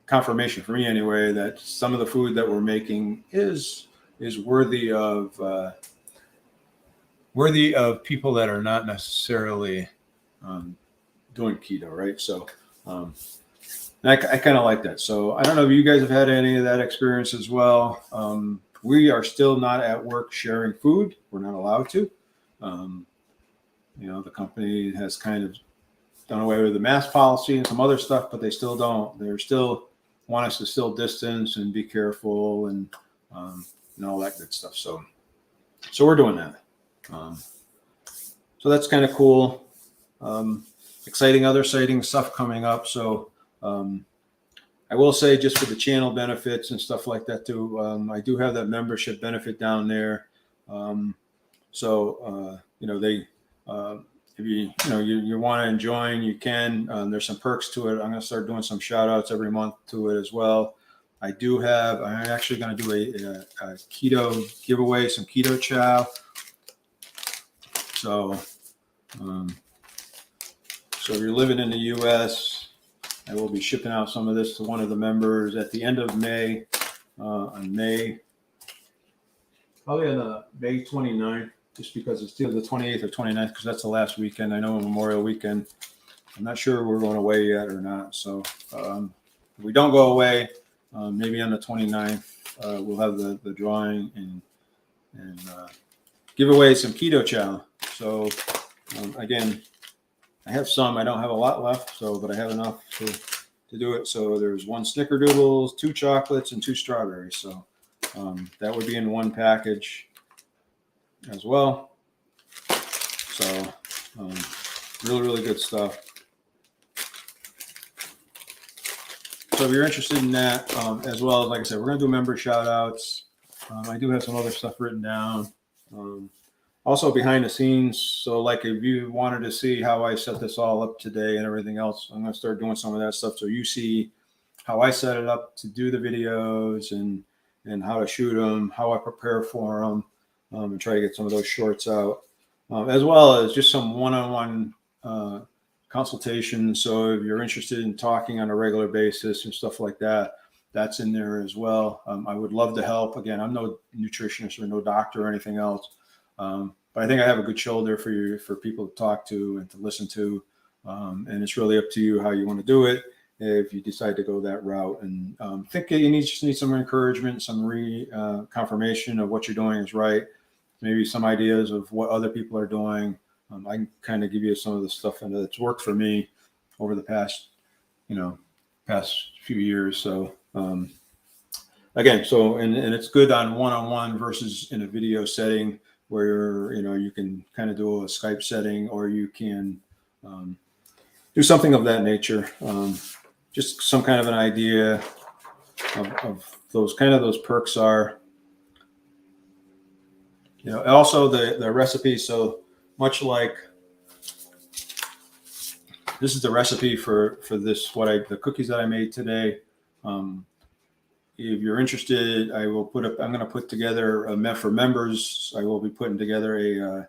confirmation for me anyway, that some of the food that we're making is worthy of people that are not necessarily doing keto, right? So I kind of like that. So I don't know if you guys have had any of that experience as well. We are still not at work sharing food. We're not allowed to. The company has kind of done away with the mask policy and some other stuff, but they still don't. They still want us to still distance and be careful and all that good stuff. So we're doing that. So that's kind of cool. Exciting stuff coming up. So I will say, just for the channel benefits and stuff like that too, I do have that membership benefit down there. They if you want to join, you can. There's some perks to it. I'm going to start doing some shout outs every month to it as well. I'm actually going to do a keto giveaway, some keto chow. So if you're living in the US, I will be shipping out some of this to one of the members at the end of May, probably on May 29th. Just because it's either the 28th or 29th, because that's the last weekend. I know Memorial Weekend. I'm not sure we're going away yet or not. So if we don't go away, maybe on the 29th, we'll have the drawing and give away some keto chow. So again, I have some. I don't have a lot left, but I have enough to do it. So there's 1 snickerdoodles, 2 chocolates, and 2 strawberries. So that would be in one package as well. So really good stuff. So if you're interested in that, as well as, like I said, we're going to do member shout outs. I do have some other stuff written down. Also behind the scenes. So like if you wanted to see how I set this all up today and everything else, I'm going to start doing some of that stuff. So you see how I set it up to do the videos and how to shoot them, how I prepare for them. And try to get some of those shorts out, as well as just some one-on-one consultations. So if you're interested in talking on a regular basis and stuff like that, that's in there as well. I would love to help. Again, I'm no nutritionist or no doctor or anything else, but I think I have a good shoulder for people to talk to and to listen to, and it's really up to you how you want to do it. If you decide to go that route, and think you just need some encouragement, some confirmation of what you're doing is right. Maybe some ideas of what other people are doing. I can kind of give you some of the stuff that's worked for me over the past few years. So again, and it's good on one-on-one versus in a video setting where you can kind of do a Skype setting, or you can do something of that nature. Just some kind of an idea of those perks are. Also the recipe. So much like this is the recipe for this, the cookies that I made today. If you're interested, I'm going to put together for members. I will be putting together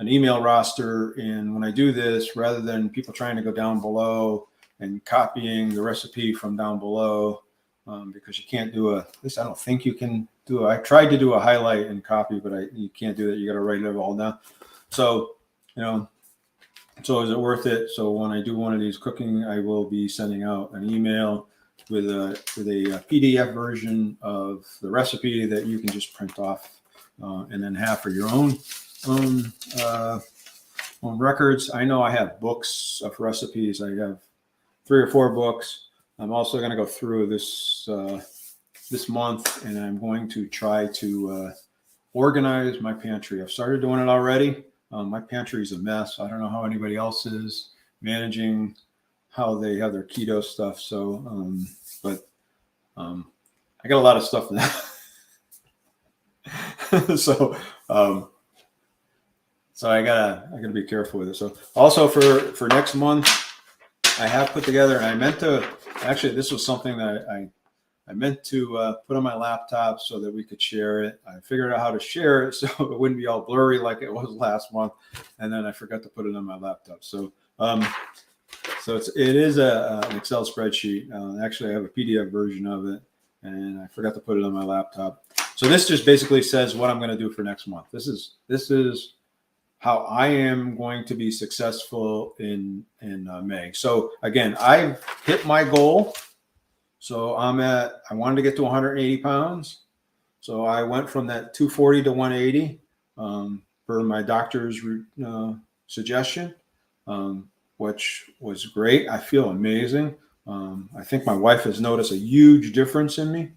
an email roster. And when I do this, rather than people trying to go down below and copying the recipe from down below, because you can't do at least I don't think you can do I tried to do a highlight and copy, but you can't do that. You got to write it all down. So, so is it worth it? So when I do one of these cooking, I will be sending out an email with a PDF version of the recipe that you can just print off and then have for your own records. I know I have books of recipes. I have 3 or 4 books. I'm also going to go through this month, and I'm going to try to organize my pantry. I've started doing it already. My pantry is a mess. I don't know how anybody else is managing how they have their keto stuff. So, but I got a lot of stuff now. So, So I gotta be careful with it. So also for next month, I have put together, and I meant to actually, this was something that I meant to put on my laptop so that we could share it. I figured out how to share it so it wouldn't be all blurry like it was last month, and then I forgot to put it on my laptop. So it is an Excel spreadsheet. Actually, I have a PDF version of it, and I forgot to put it on my laptop. So this just basically says what I'm going to do for next month. This is how I am going to be successful in May. So again, I've hit my goal. So I wanted to get to 180 pounds. So I went from that 240 to 180 per my doctor's suggestion, which was great. I feel amazing. I think my wife has noticed a huge difference in me.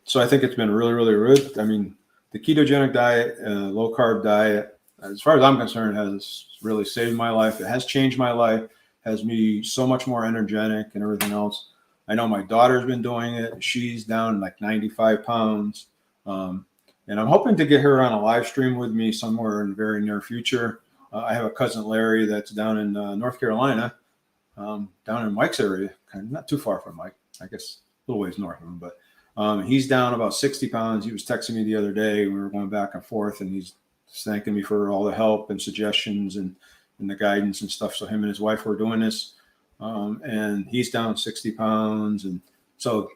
So I think it's been really, really good. I mean, the ketogenic diet, low carb diet, as far as I'm concerned, has really saved my life. It has changed my life. Has me so much more energetic and everything else. I know my daughter's been doing it. She's down like 95 pounds. And I'm hoping to get her on a live stream with me somewhere in the very near future. I have a cousin, Larry, that's down in North Carolina, down in Mike's area, kind of not too far from Mike, I guess a little ways north of him. But he's down about 60 pounds. He was texting me the other day. We were going back and forth, and he's thanking me for all the help and suggestions and the guidance and stuff. So him and his wife were doing this, and he's down 60 pounds. And so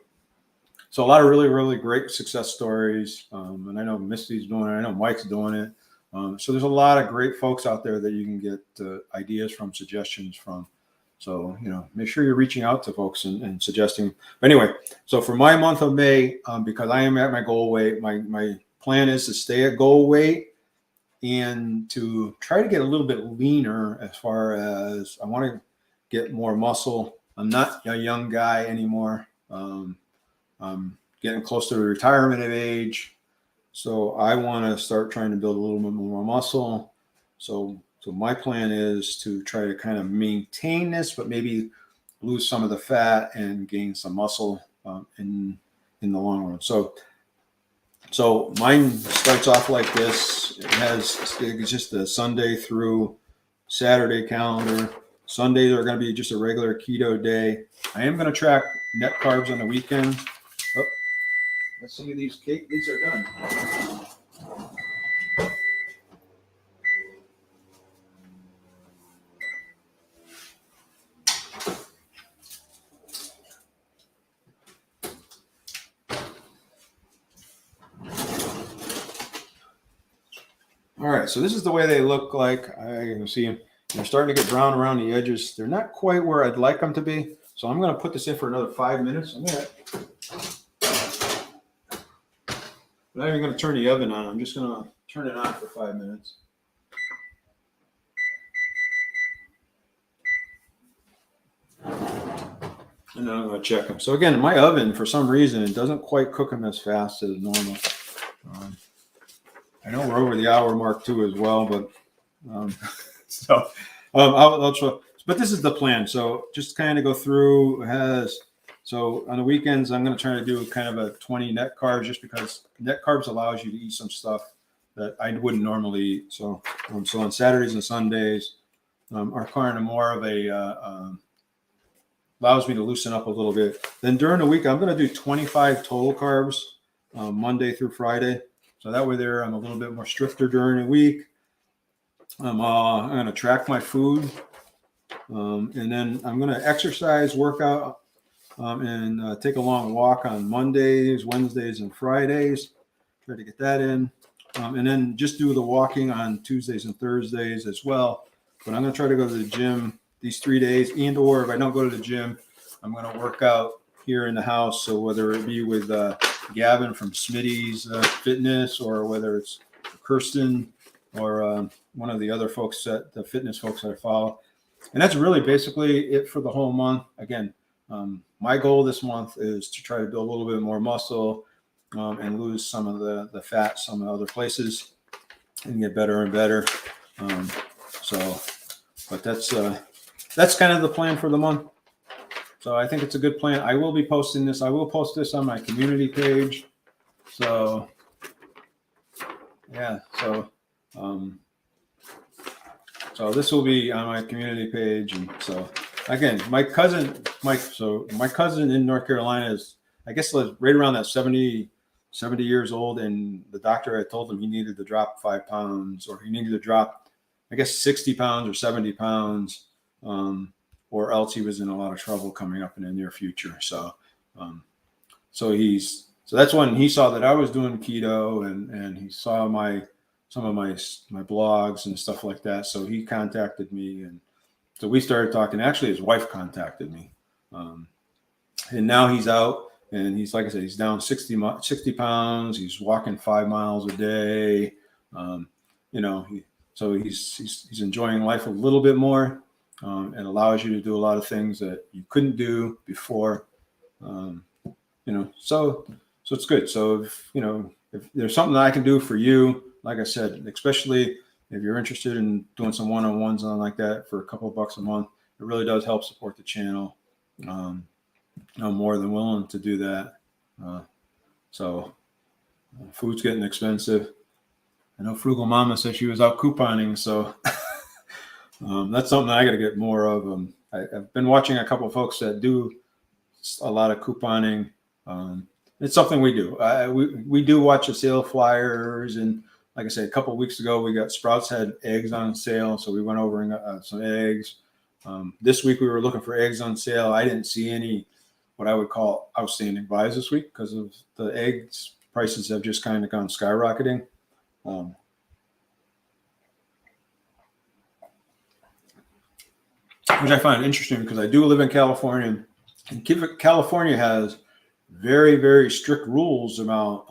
a lot of really, really great success stories. And I know Misty's doing it. I know Mike's doing it. So there's a lot of great folks out there that you can get ideas from, suggestions from. So, make sure you're reaching out to folks and suggesting. But anyway, so for my month of May, because I am at my goal weight, my plan is to stay at goal weight and to try to get a little bit leaner, as far as I want to get more muscle. I'm not a young guy anymore. I'm getting close to the retirement age. So I want to start trying to build a little bit more muscle. So my plan is to try to kind of maintain this, but maybe lose some of the fat and gain some muscle in the long run. So mine starts off like this. It's just a Sunday through Saturday calendar. Sundays are going to be just a regular keto day. I am going to track net carbs on the weekend. Oh, let's see these cake. These are done. All right, so this is the way they look like. I can see them. They're starting to get brown around the edges. They're not quite where I'd like them to be. So I'm going to put this in for another 5 minutes. I'm not even going to turn the oven on. I'm just going to turn it on for 5 minutes. And then I'm going to check them. So again, my oven, for some reason, it doesn't quite cook them as fast as normal. I know we're over the hour mark too as well, but I'll try. But this is the plan. So just kind of go through. So on the weekends, I'm going to try to do kind of a 20 net carbs, just because net carbs allows you to eat some stuff that I wouldn't normally eat. So on Saturdays and Sundays, are kind of more of a allows me to loosen up a little bit. Then during the week, I'm going to do 25 total carbs, Monday through Friday. So that way there, I'm a little bit more stricter during the week. I'm going to track my food. And then I'm going to exercise, work out, and take a long walk on Mondays, Wednesdays, and Fridays. Try to get that in. And then just do the walking on Tuesdays and Thursdays as well. But I'm going to try to go to the gym these 3 days, or if I don't go to the gym, I'm going to work out here in the house. So whether it be with Gavin from Smitty's Fitness, or whether it's Kirsten or one of the other folks, the fitness folks that I follow. And that's really basically it for the whole month. Again, my goal this month is to try to build a little bit more muscle and lose some of the fat, some of the other places, and get better and better. But that's kind of the plan for the month. So I think it's a good plan. I will be posting this. I will post this on my community page. So yeah. So this will be on my community page, and so again, my cousin in North Carolina is, I guess, right around that 70 years old, and the doctor had told him he needed to drop 5 pounds, or he needed to drop, I guess, 60 pounds or 70 pounds, or else he was in a lot of trouble coming up in the near future. So, so that's when he saw that I was doing keto, and he saw some of my blogs and stuff like that. So he contacted me, and so we started talking. Actually, his wife contacted me, and now he's out. And he's, like I said, he's down 60 pounds. He's walking 5 miles a day. So he's enjoying life a little bit more. It allows you to do a lot of things that you couldn't do before. So it's good. So if there's something that I can do for you, like I said, especially if you're interested in doing some one-on-ones and like that for a couple of bucks a month, it really does help support the channel. I'm more than willing to do that. Food's getting expensive. I know Frugal Mama said she was out couponing, so that's something I got to get more of. I've been watching a couple of folks that do a lot of couponing. It's something we do. We do watch the sale flyers, and like I said, a couple of weeks ago, we got Sprouts had eggs on sale, so we went over and got some eggs. This week we were looking for eggs on sale. I didn't see any what I would call outstanding buys this week because of the eggs prices have just kind of gone skyrocketing. Which I find interesting because I do live in California, and California has very, very strict rules about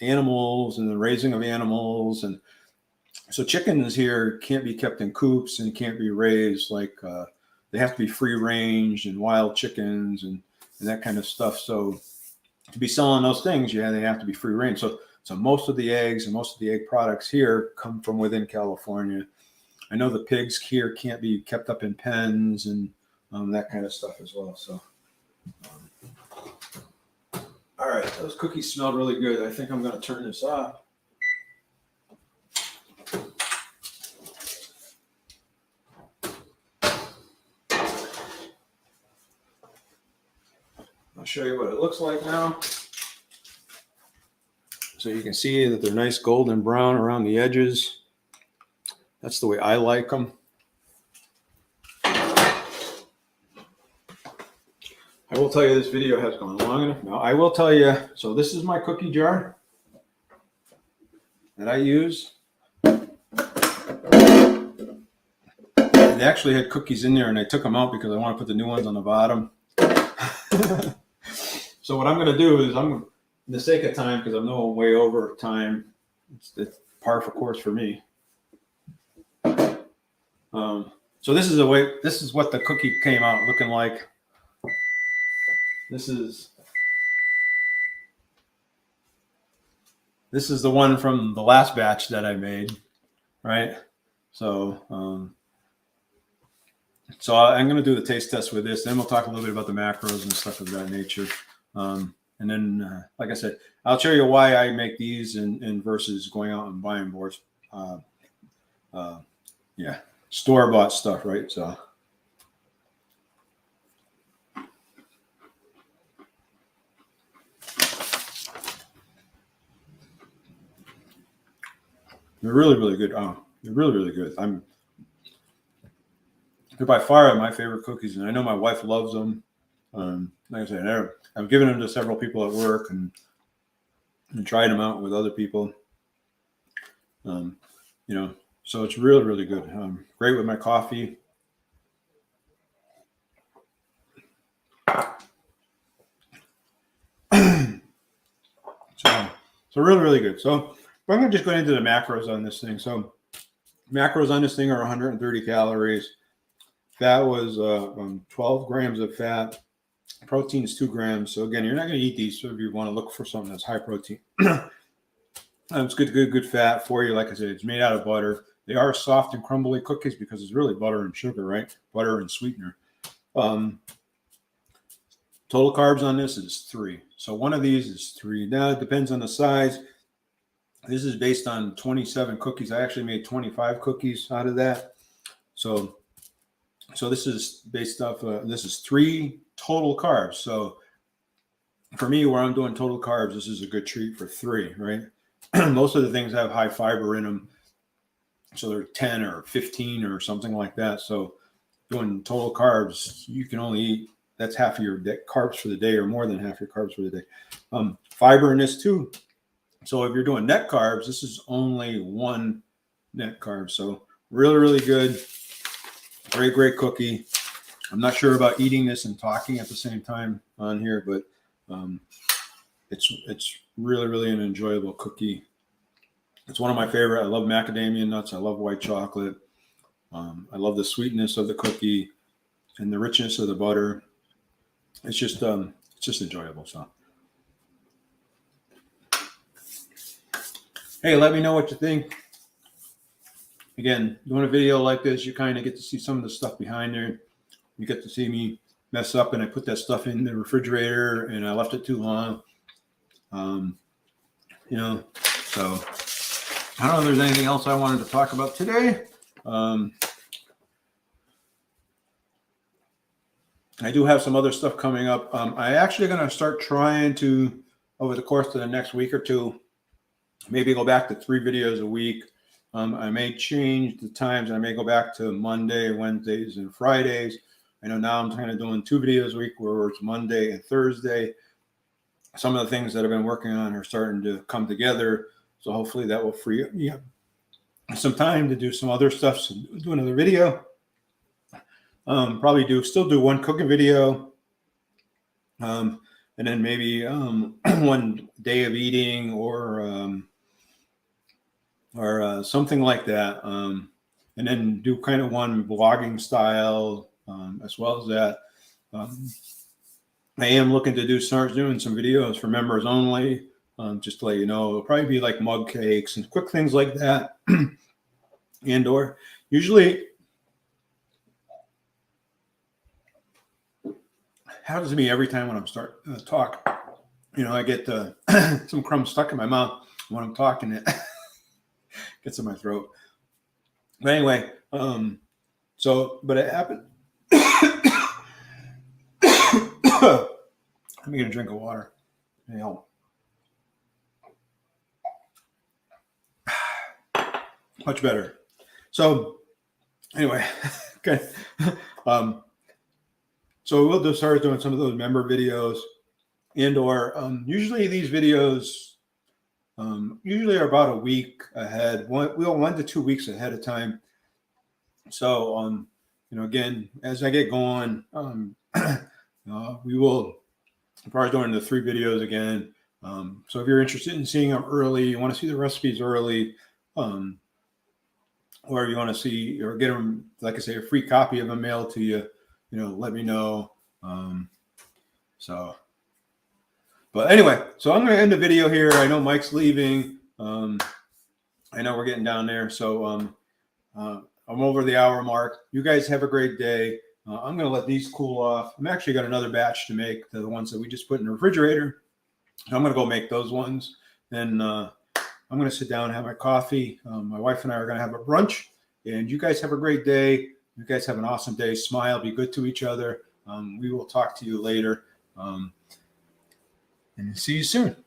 animals and the raising of animals. And so chickens here can't be kept in coops and can't be raised like they have to be free range and wild chickens and that kind of stuff. So to be selling those things, they have to be free range. So most of the eggs and most of the egg products here come from within California. I know the pigs here can't be kept up in pens and that kind of stuff as well. So, all right, those cookies smell really good. I think I'm going to turn this off. I'll show you what it looks like now. So you can see that they're nice golden brown around the edges. That's the way I like them. I will tell you this video has gone long enough. Now I will tell you, so this is my cookie jar that I use. It actually had cookies in there and I took them out because I want to put the new ones on the bottom. So what I'm going to do is in the sake of time, because I'm no way over time, it's par for course for me. So this is what the cookie came out looking like. This is the one from the last batch that I made, right? So I'm going to do the taste test with this. Then we'll talk a little bit about the macros and stuff of that nature. And then, like I said, I'll show you why I make these and versus going out and buying more, store-bought stuff, right? So. They're really, really good. They're really, really good. They're by far my favorite cookies, and I know my wife loves them. Like I said, I've given them to several people at work and tried them out with other people. So it's really, really good. Great with my coffee. So really, really good. So I'm going to just go into the macros on this thing. So macros on this thing are 130 calories. That was 12 grams of fat. Protein is 2 grams. So again, you're not going to eat these. So if you want to look for something that's high protein, it's good fat for you. Like I said, it's made out of butter. They are soft and crumbly cookies because it's really butter and sugar, right? Butter and sweetener. Total carbs on this is 3. So one of these is 3. Now it depends on the size. This is based on 27 cookies. I actually made 25 cookies out of that. So this is based off, this is 3 total carbs. So for me, where I'm doing total carbs, this is a good treat for 3, right? Most of the things have high fiber in them. So they're 10 or 15 or something like that. So doing total carbs, you can only eat, that's half of your carbs for the day, or more than half your carbs for the day. Fiber in this too. So if you're doing net carbs, this is only 1 net carb. So really, really good. Great, great cookie. I'm not sure about eating this and talking at the same time on here, but it's really, really an enjoyable cookie. It's one of my favorite. I love macadamia nuts. I love white chocolate. I love the sweetness of the cookie and the richness of the butter. It's just enjoyable. So, hey, let me know what you think. Again, doing a video like this, you kind of get to see some of the stuff behind there. You get to see me mess up, and I put that stuff in the refrigerator, and I left it too long. You know, so I don't know if there's anything else I wanted to talk about today. I do have some other stuff coming up. I actually going to start trying to, over the course of the next week or two, maybe go back to 3 videos a week. I may change the times. I may go back to Monday, Wednesdays, and Fridays. I know now I'm kind of doing 2 videos a week where it's Monday and Thursday. Some of the things that I've been working on are starting to come together. So hopefully that will free up some time to do some other stuff. So do another video. Probably still do 1 cooking video. And then maybe 1 day of eating or something like that. And then do kind of 1 vlogging style as well as that. I am looking to start doing some videos for members only. Just to let you know, it'll probably be like mug cakes and quick things like that. And or usually happens to me every time when I'm start talk. You know, I get some crumbs stuck in my mouth when I'm talking. It gets in my throat. But anyway, but it happened. Let me get a drink of water. May help. Much better. So anyway, okay. So we'll just start doing some of those member videos, and or usually these videos usually are about a week ahead, 1 to 2 weeks ahead of time. So you know, again, as I get going, we will probably doing the 3 videos again. So if you're interested in seeing them early, you want to see the recipes early, or you want to see or get them, like I say, a free copy of them mailed to you, you know, let me know. But anyway, so I'm going to end the video here. I know Mike's leaving. I know we're getting down there. So I'm over the hour mark. You guys have a great day. I'm going to let these cool off. I'm actually got another batch to make, the ones that we just put in the refrigerator. I'm going to go make those ones. Then I'm going to sit down and have my coffee. My wife and I are going to have a brunch. And you guys have a great day. You guys have an awesome day. Smile. Be good to each other. We will talk to you later. And see you soon.